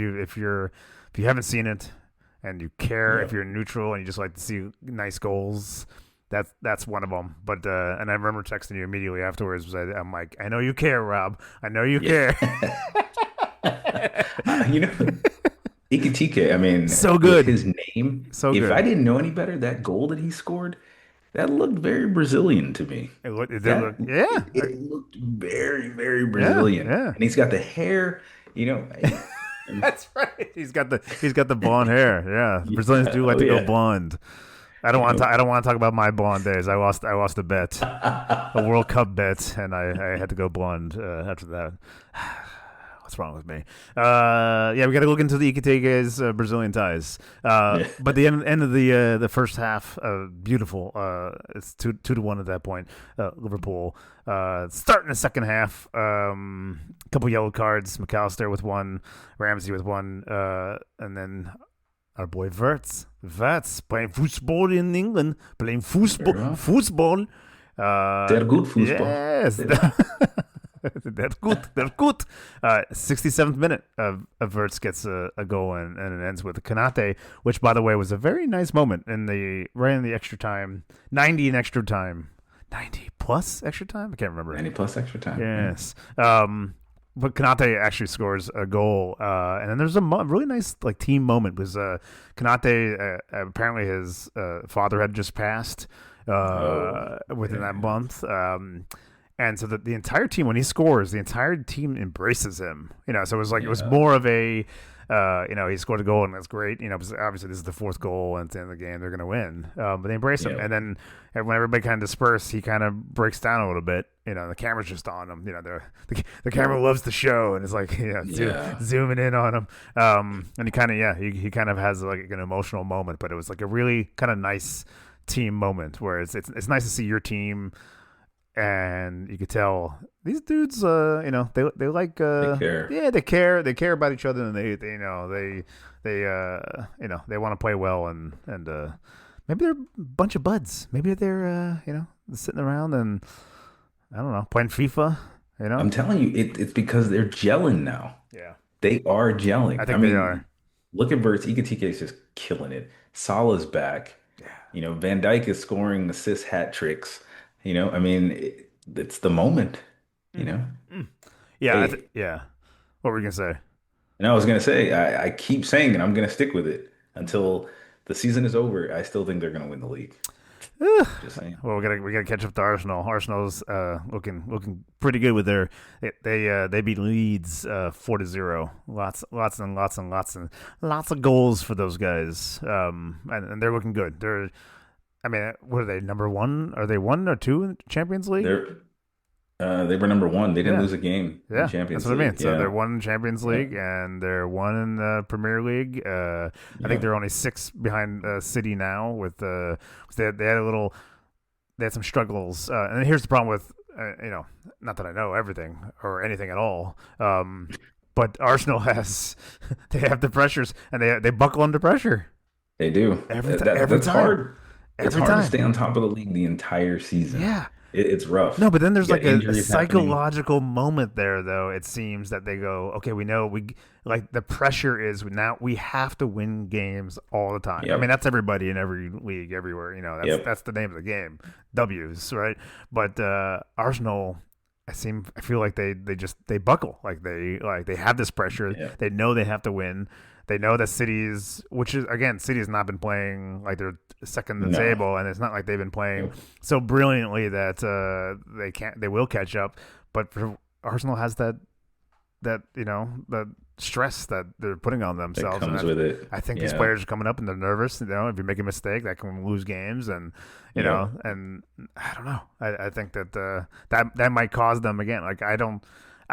you haven't seen it and you care, if you're neutral and you just like to see nice goals, that's one of them. But and I remember texting you immediately afterwards. I'm like, I know you care, Rob. I know you care. Ekitike. I mean, so good. His name. So if good. I didn't know any better, that goal that he scored, that looked very Brazilian to me. It looked very, very Brazilian. Yeah. And he's got the hair. That's right. He's got the blonde hair. Yeah, Brazilians do like to go blonde. I don't want to talk about my blonde days. I lost a bet, a World Cup bet, and I had to go blonde after that. What's wrong with me? We got to look into the Ekitike's Brazilian ties. But the end of the first half, beautiful. It's 2-1 at that point. Liverpool starting the second half. Couple yellow cards. McAllister with one, Ramsey with one, and then our boy Wirtz playing football in England, playing football. They're good football. Yes. They're good. 67th minute of Wirtz gets a goal and it ends with Konate, which by the way was a very nice moment in the extra time, 90 in extra time, 90 plus extra time. I can't remember. 90 plus extra time. Yes. But Konate actually scores a goal, and then there's a really nice like team moment. Was Konate apparently his father had just passed within that month. And so the entire team, when he scores, the entire team embraces him. So it was like it was more of a, he scored a goal and that's great. Because obviously this is the fourth goal and at the end of the game they're going to win. But they embrace him, and then when everybody kind of disperses, he kind of breaks down a little bit. The camera's just on him. The camera loves the show and it's like zooming in on him. And he kind of he kind of has like an emotional moment, but it was like a really kind of nice team moment where it's nice to see your team. And you could tell these dudes, they like, they care. Yeah, they care about each other, and they want to play well, and maybe they're a bunch of buds. Maybe they're, sitting around and I don't know, playing FIFA. I'm telling you, it's because they're gelling now. Yeah, they are gelling. I think they are. Look at Wirtz. Ekitike is just killing it. Salah's back. Yeah. Van Dijk is scoring assist hat tricks. It's the moment, Yeah. Hey. What were you going to say? And I was going to say, I keep saying it. I'm going to stick with it until the season is over. I still think they're going to win the league. Just saying. Well, we gotta catch up to Arsenal. Arsenal's looking pretty good with they beat Leeds 4-0. Lots of goals for those guys. And they're looking good. What are they, number one? Are they 1 or 2 in the Champions League? They were number 1. They didn't lose a game in Champions League. That's what I mean. So they're 1 in Champions League and they're 1 in the Premier League. I think they're only 6 behind City now. With they had some struggles. And here's the problem with not that I know everything or anything at all. But Arsenal they have the pressures and they buckle under pressure. They do. Every that's time. hard. It's hard to stay on top of the league the entire season. Yeah. It's rough. No, but then there's like a psychological moment there, though. It seems that they go, okay, we know the pressure is now we have to win games all the time. Yep. That's everybody in every league, everywhere. That's the name of the game, W's, right? But Arsenal, I feel like they buckle. Like they have this pressure. Yeah. They know they have to win. They know that City's not been playing like they're second in the table, and it's not like they've been playing so brilliantly that they will catch up. But Arsenal has that the stress that they're putting on themselves. That comes with it. I think these players are coming up and they're nervous. If you make a mistake, that can lose games, and you know, and I don't know. I think that that might cause them again. Like I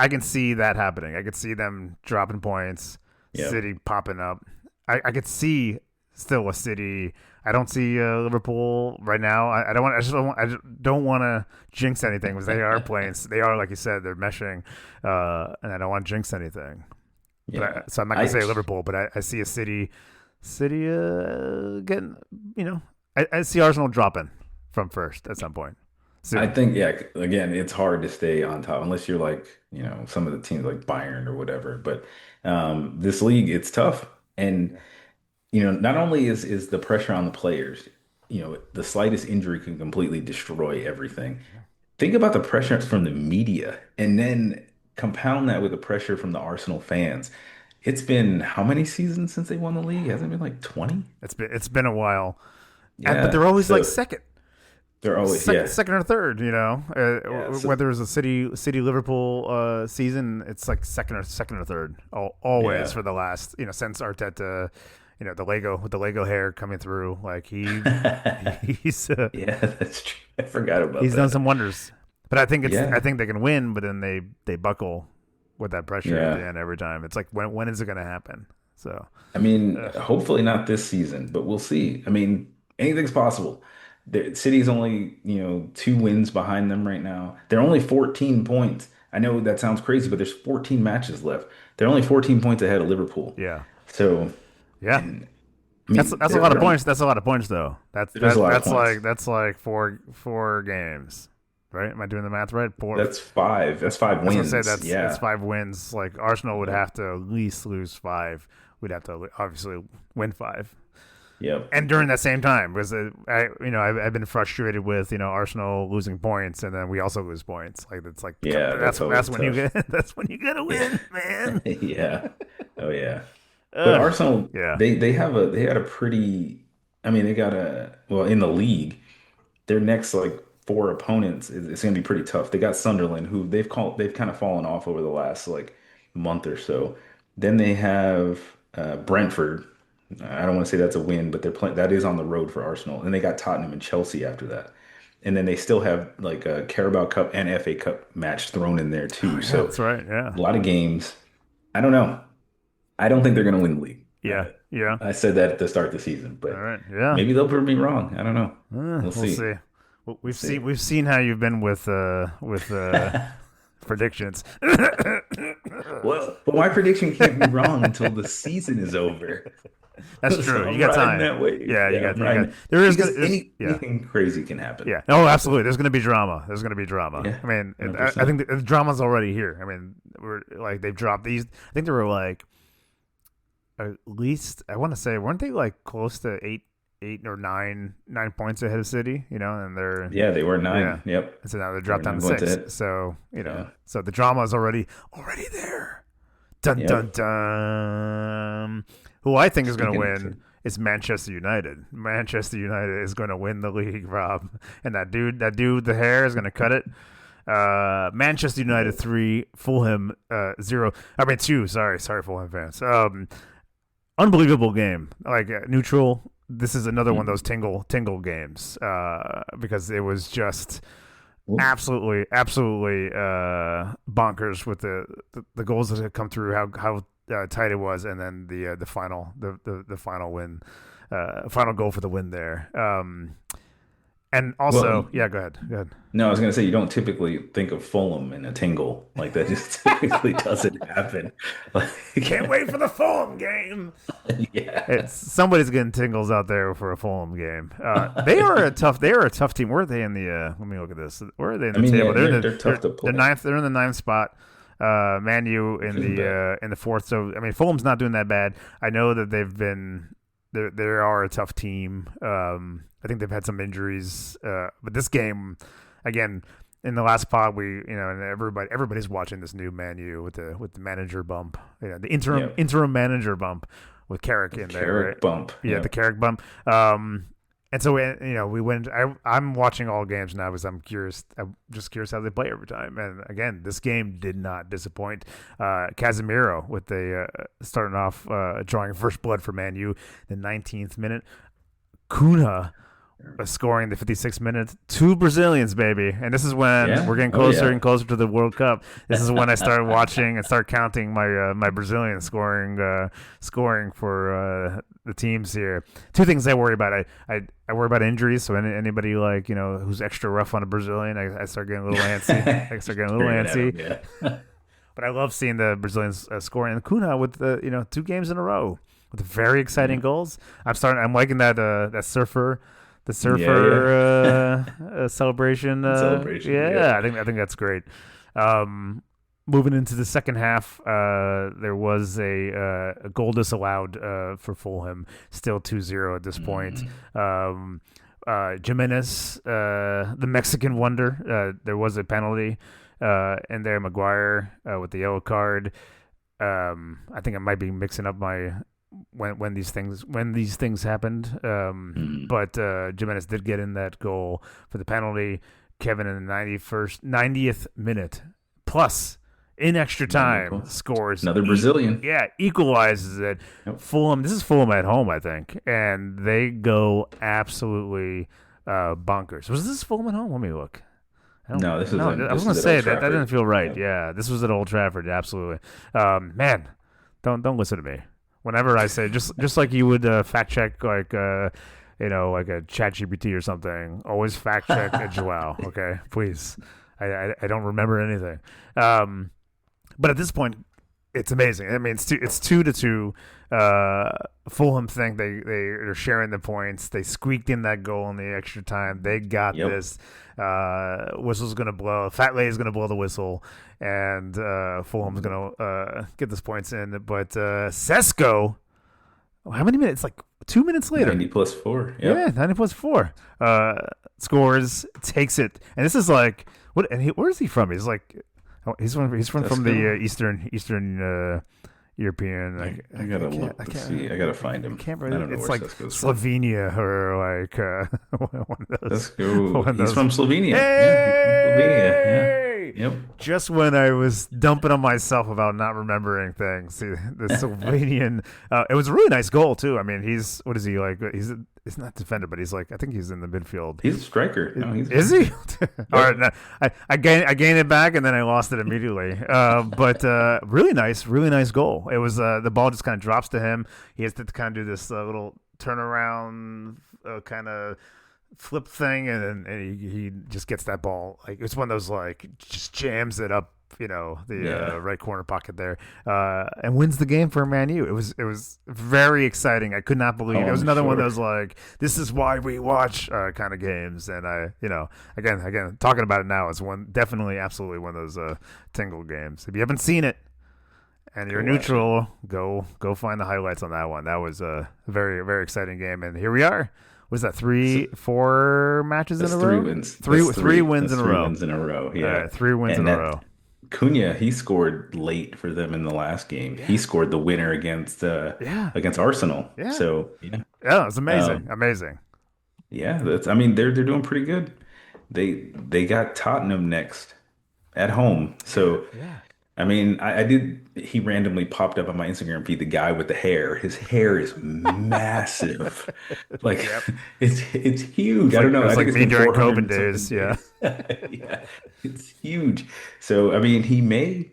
can see that happening. I could see them dropping points. City popping up. I could see still a City. I don't see Liverpool right now. I don't want to jinx anything because they are playing. They are, like you said, they're meshing, and I don't want to jinx anything. Yeah. So I'm not gonna say Liverpool, but I see a City getting. I see Arsenal dropping from first at some point. Soon. I think, again, it's hard to stay on top unless you're like, some of the teams like Bayern or whatever. But this league, it's tough. And, not only is the pressure on the players, the slightest injury can completely destroy everything. Think about the pressure from the media and then compound that with the pressure from the Arsenal fans. It's been how many seasons since they won the league? Hasn't it been like 20? It's been a while. Yeah, but they're always like second. They're always second or third, whether it's a City Liverpool season, it's like second or third, always for the last since Arteta, the Lego hair coming through, like he's that's true. I forgot about he's that. done some wonders, but I think I think they can win, but then they buckle with that pressure at the end every time. It's like when is it going to happen? So I mean, hopefully not this season, but we'll see. I mean, anything's possible. City's only, 2 wins behind them right now. They're only 14 points. I know that sounds crazy, but there's 14 matches left. They're only 14 points ahead of Liverpool. Yeah. So, that's a lot of points. That's a lot of points, though. That's like four games, right? Am I doing the math right? That's 5. That's 5 wins. That's 5 wins. Like Arsenal would have to at least lose 5. We'd have to obviously win 5. Yep. And during that same time, because I've been frustrated with Arsenal losing points, and then we also lose points. Like it's like that's when you gotta win, man. Yeah. Oh yeah. But Arsenal, they had a pretty. I mean, they got in the league, their next like 4 opponents it's going to be pretty tough. They got Sunderland, who they've kind of fallen off over the last like month or so. Then they have Brentford. I don't want to say that's a win, but they're playing. That is on the road for Arsenal, and they got Tottenham and Chelsea after that, and then they still have like a Carabao Cup and FA Cup match thrown in there too. So that's right. Yeah, a lot of games. I don't know. I don't think they're going to win the league. Yeah. I said that at the start of the season, but all right. Yeah, maybe they'll prove me wrong. I don't know. We'll see. We've seen how you've been with predictions. Well, but my prediction can't be wrong until the season is over. That's true. So you got time. That way. Yeah, you got. There is anything crazy can happen. Yeah. Oh, absolutely. There's going to be drama. Yeah, I mean, I think the drama's already here. I mean, we're like they've dropped these. I think there were like at least I want to say weren't they like close to 8 or 9 points ahead of City? And they're they were 9. Yeah. Yep. And so now they're dropped down to 6. So so the drama is already there. Dun dun dun. Who I think is going to win is Manchester United. Manchester United is going to win the league, Rob. And that dude, the hair is going to cut it. Manchester United 3, Fulham 0. I mean 2. Sorry, Fulham fans. Unbelievable game. Like neutral. This is another one of those tingle games because it was just absolutely bonkers with the goals that had come through. How tight it was, and then the final win, final goal for the win there. And also, go ahead. No, I was going to say you don't typically think of Fulham in a tingle like that. Just typically doesn't happen. Can't wait for the Fulham game. Yeah, somebody's getting tingles out there for a Fulham game. They are a tough team. Where are they in the? Let me look at this. Where are they in the table? They're tough to play. They're ninth. They're in the 9th spot. Man U in the 4th. So I mean, Fulham's not doing that bad. I know that they've been. They are a tough team. I think they've had some injuries, but this game, again, in the last pod, and everybody's watching this new Man U with the manager bump, the interim manager bump with Carrick in there. Carrick bump. Yeah, the Carrick bump. And so we went. I'm watching all games now because I'm curious. I'm just curious how they play every time. And again, this game did not disappoint. Casemiro with the starting off drawing first blood for Man U, the 19th minute. Cunha scoring the 56th minute. 2 Brazilians, baby. And this is when we're getting closer and closer to the World Cup. This is when I started watching and start counting my Brazilians scoring for the teams here. 2 things I worry about. I worry about injuries. So anybody who's extra rough on a Brazilian, I start getting a little antsy. But I love seeing the Brazilians scoring. And Cunha with 2 games in a row with very exciting goals. I'm liking that surfer. The surfer celebration. I think that's great. Moving into the second half, there was a goal disallowed for Fulham. Still 2-0 at this point. Jimenez, the Mexican wonder, there was a penalty in there. Maguire with the yellow card. I think I might be mixing up my when these things happened. But Jimenez did get in that goal for the penalty. Kevin in the 90th minute plus in extra time scores another Brazilian. Equalizes it. Yep. Fulham. This is Fulham at home, I think, and they go absolutely bonkers. Was this Fulham at home? Let me look. No, this is. I was going to say that didn't feel right. Yeah, this was at Old Trafford. Absolutely. Man, don't listen to me. Whenever I say, just like you would fact check like a ChatGPT or something, always fact check a Joao. Okay, please. I don't remember anything. But at this point, it's amazing. I mean, it's 2-2. Fulham think they're sharing the points. They squeaked in that goal in the extra time. They got this. Whistle's gonna blow. Fat Lay's gonna blow the whistle, and Fulham's gonna get these points in. But Sesko, how many minutes? Like 2 minutes later. 90 plus 4. Yep. Yeah, 90 plus 4. Scores, takes it, and this is like what? And where is he from? He's like. He's from the Eastern European. I gotta look. See, I gotta find him. I don't know. It's like Slovenia or like one of those. He's from Slovenia. Hey! Slovenia. Yeah. Yep. Just when I was dumping on myself about not remembering things, see, the Slovenian. It was a really nice goal too. I mean, what is he like? He's not defender, but he's like, I think he's in the midfield. He's a striker. No, is he? All right, no, I gained it back and then I lost it immediately. But really nice goal. It was the ball just kind of drops to him. He has to kind of do this little turnaround kind of flip thing, and he just gets that ball. Like it's one of those like just jams it up. The right corner pocket there, and wins the game for Man U. It was very exciting. I could not believe it. It was another one of those like this is why we watch kind of games. And again talking about it now is absolutely one of those tingle games. If you haven't seen it and you're neutral, go find the highlights on that one. That was a very very exciting game, and here we are. Was that 4 matches in a row? 3 wins. Three wins in a row. 3 wins in a row. Yeah, 3 wins in a row. Cunha, he scored late for them in the last game. Yeah. He scored the winner against Arsenal. Yeah. So it was amazing, amazing. Yeah, they're doing pretty good. They got Tottenham next at home. So he randomly popped up on my Instagram feed, the guy with the hair. His hair is massive. Like it's huge. I don't know. It's like me during COVID days. Yeah. Yeah. It's huge. So he may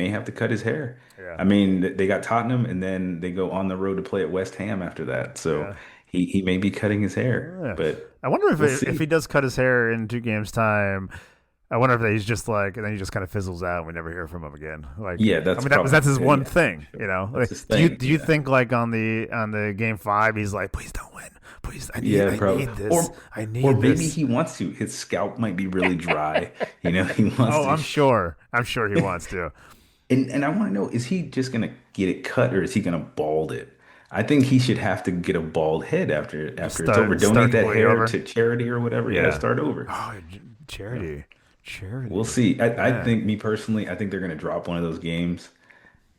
have to cut his hair. Yeah. I mean, they got Tottenham and then they go on the road to play at West Ham after that. So he may be cutting his hair. Yeah. But I wonder if he does cut his hair in 2 games time. I wonder if he's just like, and then he just kind of fizzles out and we never hear from him again. Like, that's his one thing, Like, do you think like on the game 5, he's like, please don't win, please, I need this, or maybe he wants to. His scalp might be really dry, he wants. Oh, I'm sure he wants to. And I want to know, is he just gonna get it cut or is he gonna bald it? I think he should have to get a bald head after it's over. Donate that hair to charity or whatever. Yeah, start over. Oh, charity. We'll Charity. see. I Yeah. think me personally, I think they're gonna drop one of those games,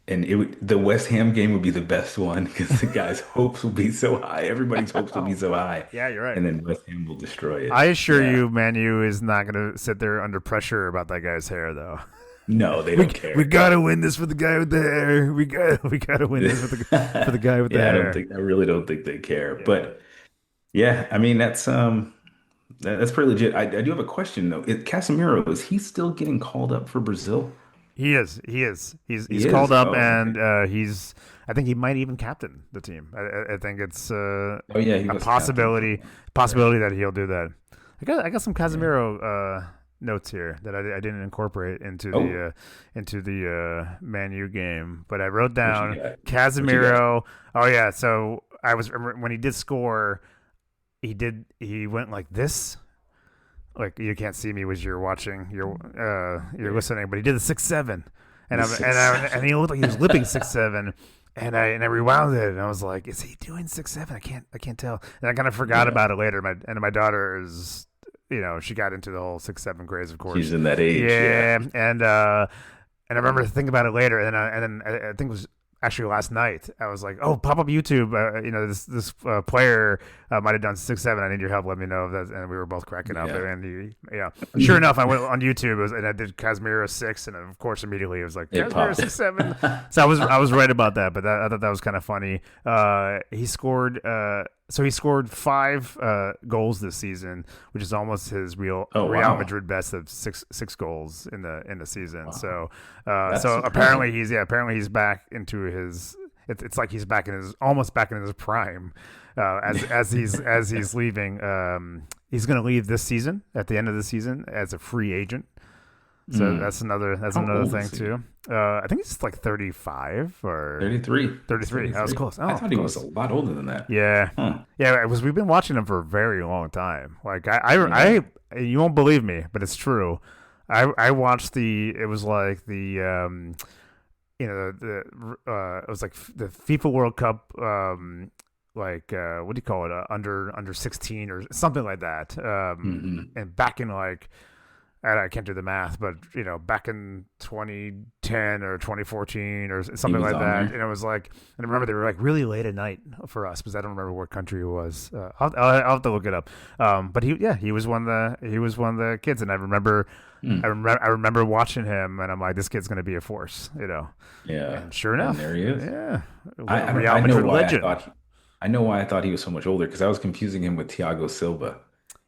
and the West Ham game would be the best one because the guys' hopes will be so high. Everybody's hopes will be so high, Yeah, you're right. and then West Ham will destroy I it. assure Yeah. you, Manu is not going to sit there under pressure about that guy's hair, though. No, they We don't we care. gotta win this for the guy with the hair. We gotta win this for the guy with the Yeah, hair. I really don't think they care. Yeah. But yeah, I mean that's pretty legit. I do have a question though. Casemiro, is he still getting called up for Brazil? He is. He is. He's He called is. up, Oh, and okay. he's. I think he might even captain the team. I think it's Oh yeah, he a was captain for a possibility while. Right. possibility that he'll do that. I got some Casemiro notes here that I didn't incorporate Oh, into the Man U game, but I wrote what you down got? What you got? Casemiro. Oh yeah, so I was when he did score, he went like this. Like you can't see me as you're watching, you're Yeah. listening, but he did the 6-7, The six and seven. he looked like he was lipping 6-7, and I rewound it, and I was like, is he doing 6-7? I can't tell, and I kind of forgot Yeah. about it later. My daughter is, she got into the whole 6-7 craze, of She's course. in that age. Yeah. Yeah, and I remember thinking about it later, and then I think it was actually last night. I was like, "Oh, pop up YouTube. This player might have done 6-7. I need your help. Let me know." And we were both cracking up. Yeah. And yeah, sure enough, I went on YouTube and I did Casemiro 6, and of course immediately it was like It Casemiro popped. 6-7. So I was right about that, but I thought that was kind of funny. He scored. So he scored 5 goals this season, which is almost his Oh Real wow. Madrid best of six goals in the season. Wow. So That's so surprising. apparently he's back into his. It's like he's back in his almost back in his prime. As he's leaving, he's going to leave this season at the end of the season as a free agent. So Mm. that's How another old thing is he? too. I think he's like 35 or 33. He's 33. That was 33. close. I Oh, thought he was a close. lot older than that. Yeah, Huh. yeah. It was. We've been watching him for a very long time. Like Yeah. you won't believe me, but it's true. I watched the. It was like the it was like the FIFA World Cup. Like what do you call it? Under 16 or something like that. Hmm. And back in like. I can't do the math, but back in 2010 or 2014 or He something was like on that, there. and it was like, and I remember they were like really late at night for us because I don't remember what country it was. I'll have to look it up. But he was one of the kids, and Hmm. I remember watching him, and I'm like, this kid's gonna be a force. Yeah. And sure And enough, there he is. yeah, I Real know Madrid why legend. I know why I thought he was so much older because I was confusing him with Thiago Silva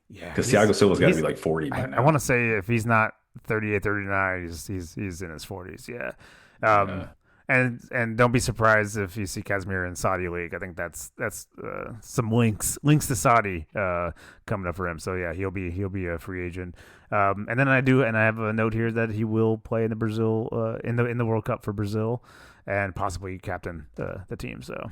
Yeah, because Thiago Silva's got to be he's like 40 by I want now. to say if he's not 38, 39, he's in his 40s. Yeah. Um, Yeah. and don't be surprised if you see Casemiro in Saudi League. I think that's some links to Saudi coming up for him. So yeah, he'll be a free agent. And then I have a note here that he will play in the Brazil in the World Cup for Brazil, and possibly captain the team. So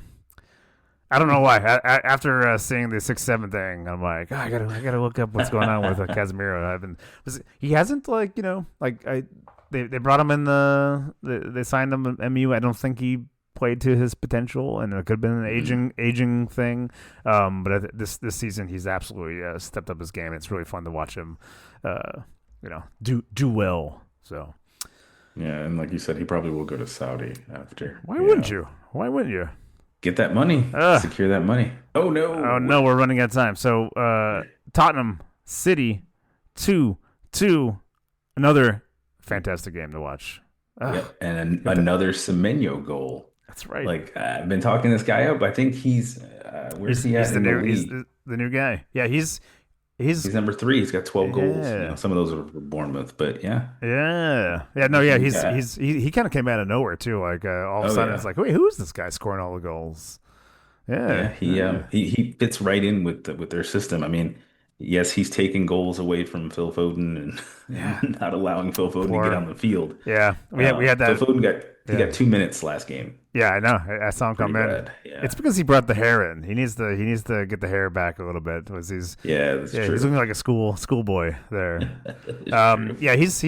I don't know why. After seeing the 6-7 thing, I'm like, I gotta look up what's going on with Casemiro. He hasn't they brought him in they signed him in MU. I don't think he played to his potential, and it could have been an Mhm. aging thing. But this season he's absolutely stepped up his game. It's really fun to watch him, do well. So Yeah, and like you said, he probably will go to Saudi after. why wouldn't you? Why wouldn't you? Get that money, Ugh. secure that money. Oh Oh no. no, we're running out of time. So Tottenham City 2-2, another fantastic game to watch. Yep. And Get that- another Semenyo goal. That's right. Like I've been talking this guy up. I think he's where's he at he's in the he's league? the new guy. Yeah, he's He's number 3. He's got 12 goals. Yeah. Some of those are for Bournemouth, but yeah. no, yeah, Yeah. he kind of came out of nowhere too. Like all of a Oh sudden yeah. it's like, wait, who is this guy scoring all the goals? Yeah, Yeah, yeah. he fits right in with their system. I mean, yes, he's taking goals away from Phil Foden and, Yeah. and not allowing Phil Foden to get Poor. on the field. Yeah, we had Phil that. Foden got he Yeah. got 2 minutes last game. Yeah, I know. I saw him Pretty come in. bad. It's Yeah. because he brought the hair in. He needs to get the hair back a little bit. Was he's Yeah, that's Yeah, he's true. looking like a schoolboy there. That's true. Yeah, he's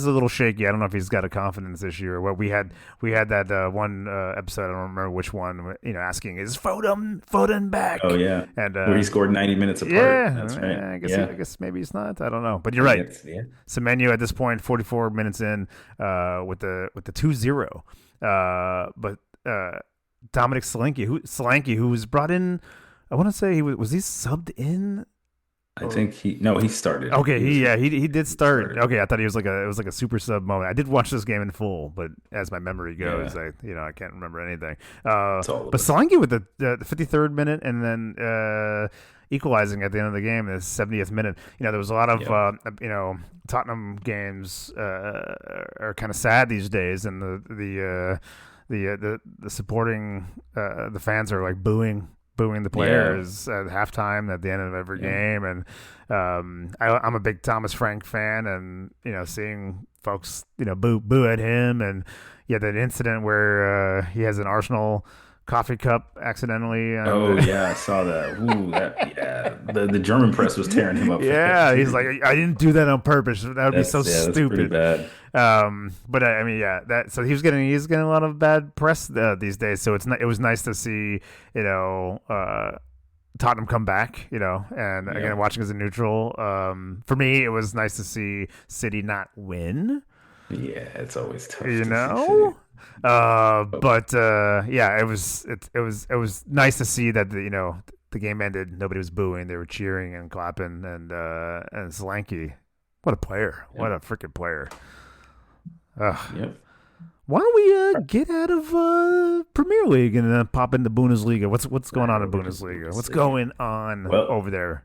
a little shaky. I don't know if he's got a confidence issue or what. We had that one episode. I don't remember which one. Asking is Foden Oh back? yeah. And Where he scored 90 minutes apart. That's right. yeah, I Yeah. guess maybe he's not. I don't know. But you're I right. guess, yeah. Semenyo at this point, 44 minutes in, with the 2-0. But Dominic Solanke, who was brought in. I want to say was he subbed in. I think he started. Okay, he did He start. started. Okay, I thought it was like a super sub moment. I did watch this game in full, but as my memory goes, Yeah. I can't remember anything. It's all of But us. Solanke with the 53rd minute and then equalizing at the end of the game, the 70th minute. There was a lot of Tottenham games are kind of sad these days, and the supporting the fans are like booing the players at halftime at the end of every game, and I'm a big Thomas Frank fan, and seeing folks boo at him, and that incident where he has an Arsenal coffee cup accidentally. Oh yeah, I saw that. Ooh, yeah. The German press was tearing him up. For Yeah, that, he's too. like, I didn't do that on purpose. That would be so That's pretty stupid. bad. But I mean, yeah, that so he's getting a lot of bad press these days. So it was nice to see Tottenham come back, and Yeah. again watching as a neutral. For me, it was nice to see City not win. Yeah, it's always tough. You to see know, City. yeah, it was nice to see that the game ended. Nobody was booing; they were cheering and clapping. And Solanke, what a player! What a freaking player! Yep. Why don't we get out of Premier League and pop into Bundesliga? What's going on in Bundesliga? What's going on Well, over there?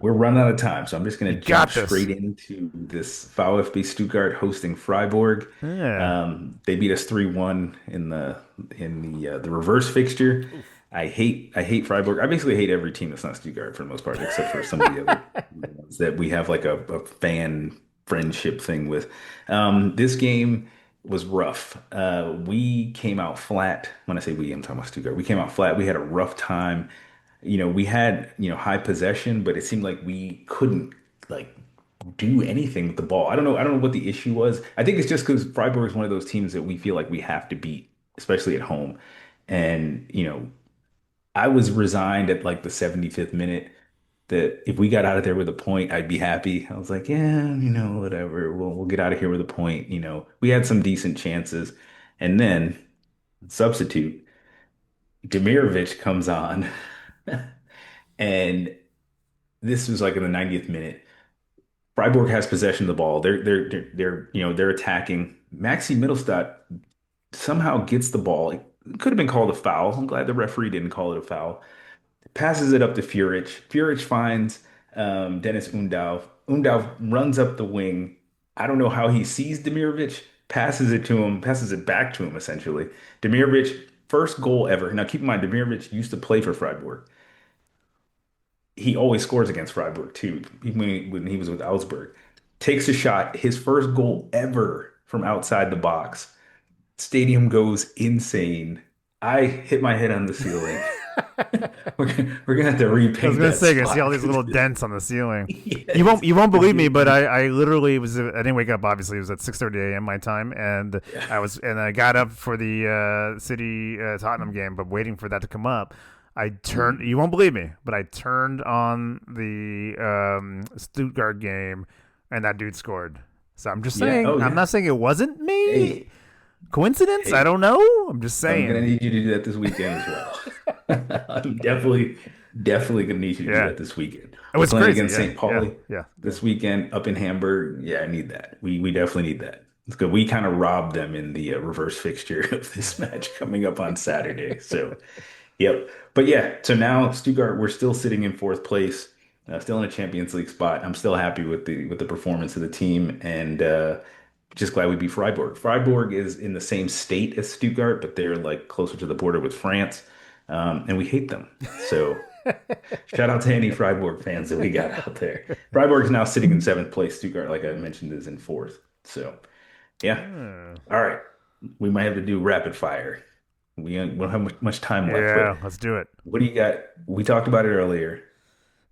we're running out of time, so I'm just going to got jump this. straight into this VfB Stuttgart hosting Freiburg. Yeah. They beat us 3-1 in the reverse fixture. I hate Freiburg. I basically hate every team that's not Stuttgart for the most part, except for some of the other ones that we have like a fan friendship thing with. This game was rough. We came out flat. When I say we, I'm talking about Stuttgart. We came out flat. We had a rough time. We had, high possession, but it seemed like we couldn't like do anything with the ball. I don't know. I don't know what the issue was. I think it's just because Freiburg is one of those teams that we feel like we have to beat, especially at home. And, I was resigned at like the 75th minute that if we got out of there with a point, I'd be happy. I was like, yeah, whatever. We'll get out of here with a point. We had some decent chances. And then substitute Demirovic comes on. And this was like in the 90th minute. Freiburg has possession of the ball. They're attacking. Maxi Mittelstadt somehow gets the ball. It could have been called a foul. I'm glad the referee didn't call it a foul. Passes it up to Furic. Furic finds Dennis Undau. Undau runs up the wing. I don't know how he sees Demirovic, passes it to him, passes it back to him essentially. Demirovic, first goal ever. Now keep in mind, Demirovic used to play for Freiburg. He always scores against Freiburg too, even when he was with Augsburg. Takes a shot, his first goal ever from outside the box. Stadium goes insane. I hit my head on the ceiling. We're gonna have to I was repaint gonna that say, I see all spot. these little dents on the ceiling. Yeah, You won't believe me, but I literally I didn't wake up. Obviously, it was at 6:30 a.m. my time, and I got up for the City Tottenham game, but waiting for that to come up. I turned. You won't believe me, but I turned on the Stuttgart game, and that dude scored. So I'm just saying. Oh, yeah. I'm not saying it wasn't me. Hey, Coincidence? hey, I don't know. I'm just I'm gonna saying. need you to do that this weekend as well. I'm definitely gonna need you to do Yeah. that this weekend. It We're was playing crazy. against Yeah. St. Yeah. Pauli Yeah. this weekend up in Hamburg. Yeah, I need that. We definitely need that. It's good. We kind of robbed them in the reverse fixture of this match coming up on Saturday. So, yep. But yeah, so now Stuttgart, we're still sitting in fourth place, still in a Champions League spot. I'm still happy with the performance of the team, and just glad we beat Freiburg. Freiburg is in the same state as Stuttgart, but they're like closer to the border with France, and we hate them. So shout out to any Freiburg fans that we got out there. Freiburg is now sitting in seventh place. Stuttgart, like I mentioned, is in fourth. So yeah. Hmm. All right. We might have to do rapid fire. don't have much time left. Yeah, But let's do it. what do you got? We talked about it earlier.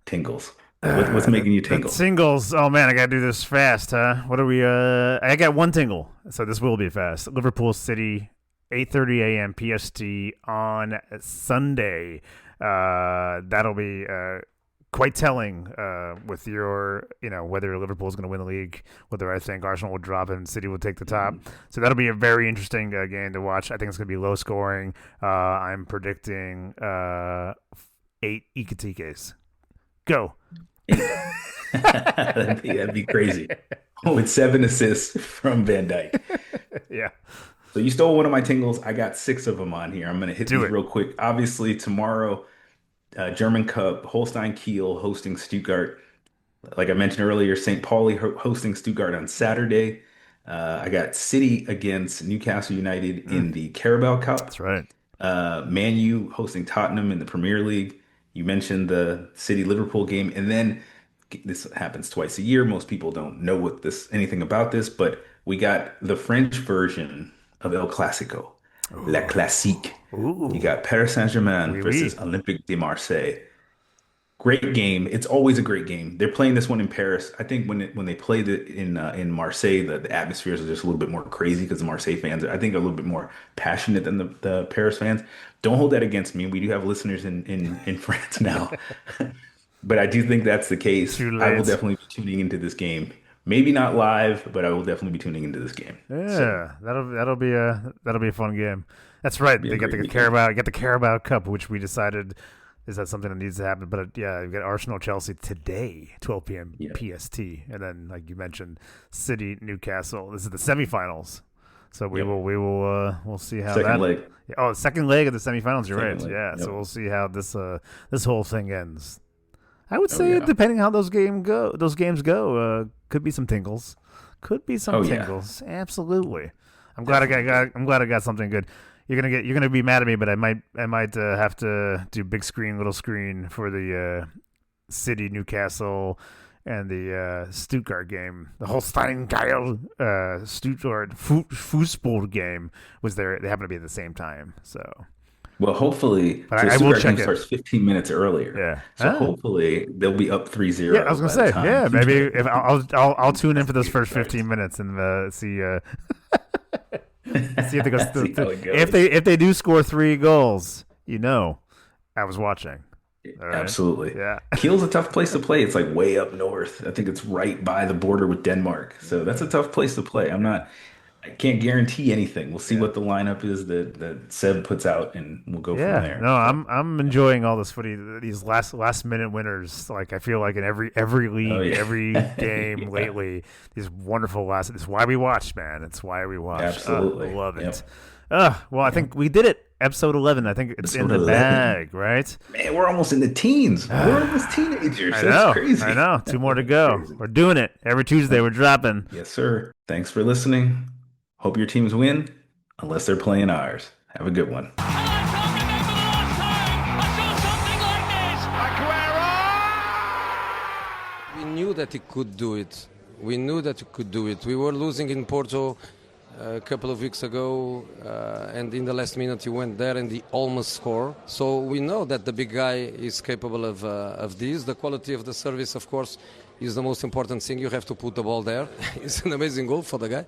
Tingles. What's making you The tingle? singles. Oh man, I gotta do this fast, huh? What are we? I got one tingle, so this will be fast. Liverpool City, 8:30 a.m. PST on Sunday. That'll be quite telling with your, whether Liverpool's going to win the league, whether I think Arsenal will drop and City will take the top. So that'll be a very interesting game to watch. I think it's going to be low scoring. I'm predicting 8 Iketikes. Go. That'd be crazy. With 7 assists from Van Dijk. Yeah. So you stole one of my tingles. I got 6 of them on here. I'm going to hit these real quick. Obviously, tomorrow, German Cup, Holstein Kiel hosting Stuttgart. Like I mentioned earlier, St. Pauli hosting Stuttgart on Saturday. I got City against Newcastle United in the Carabao Cup. That's right. Man U hosting Tottenham in the Premier League. You mentioned the City Liverpool game, and then this happens twice a year. Most people don't know anything about this, but we got the French version of El Clasico, La Classique. Ooh. You got Paris Saint-Germain versus Olympique de Marseille. Great game. It's always a great game. They're playing this one in Paris. I think when they played it in Marseille, the atmospheres are just a little bit more crazy because the Marseille fans, I think, are a little bit more passionate than the Paris fans. Don't hold that against me. We do have listeners in France now. But I do think that's the case. I will definitely be tuning into this game. Maybe not live, but I will definitely be tuning into this game. Yeah, so, that'll be a fun game. That's right. They got the Carabao Cup, which we decided is that something that needs to happen. But yeah, you got Arsenal Chelsea today, 12 p.m. PST, and then like you mentioned, City Newcastle. This is the semifinals. So we'll see how second leg. Oh, second leg of the semifinals. You're right. Leg. Yeah. Yep. So we'll see how this whole thing ends. I would say depending how those games go, could be some tingles. Could be some tingles. Yeah. Absolutely. I'm glad I got something good. You're gonna be mad at me, but I might have to do big screen, little screen for the City Newcastle and the Stuttgart game. The Holstein Kiel Stuttgart Fußball game was there. They happen to be at the same time. So. Well, hopefully, I will check it. Starts 15 minutes earlier. Yeah. So hopefully they'll be up 3-0. Yeah, I was gonna say. Yeah, maybe if I'll tune in for those first 15 minutes and see if they go. If they do score 3 goals, I was watching. Right? Absolutely. Yeah. Kiel's a tough place to play. It's like way up north. I think it's right by the border with Denmark. So that's a tough place to play. I can't guarantee anything. We'll see what the lineup is that Seb puts out, and we'll go from there. No, I'm enjoying all this footy. These last minute winners. Like I feel like in every league, every game lately, these wonderful last. It's why we watch, man. It's why we watch. Absolutely, love it. Well, I think we did it. Episode 11. I think it's in the bag, right? Man, we're almost in the teens. We're almost teenagers. That's crazy. I know. 2 more to go. We're doing it every Tuesday. We're dropping. Yes, sir. Thanks for listening. Hope your teams win, unless they're playing ours. Have a good one. We knew that he could do it. We were losing in Porto a couple of weeks ago, and in the last minute he went there and he almost scored. So we know that the big guy is capable of this. The quality of the service, of course, is the most important thing. You have to put the ball there. It's an amazing goal for the guy.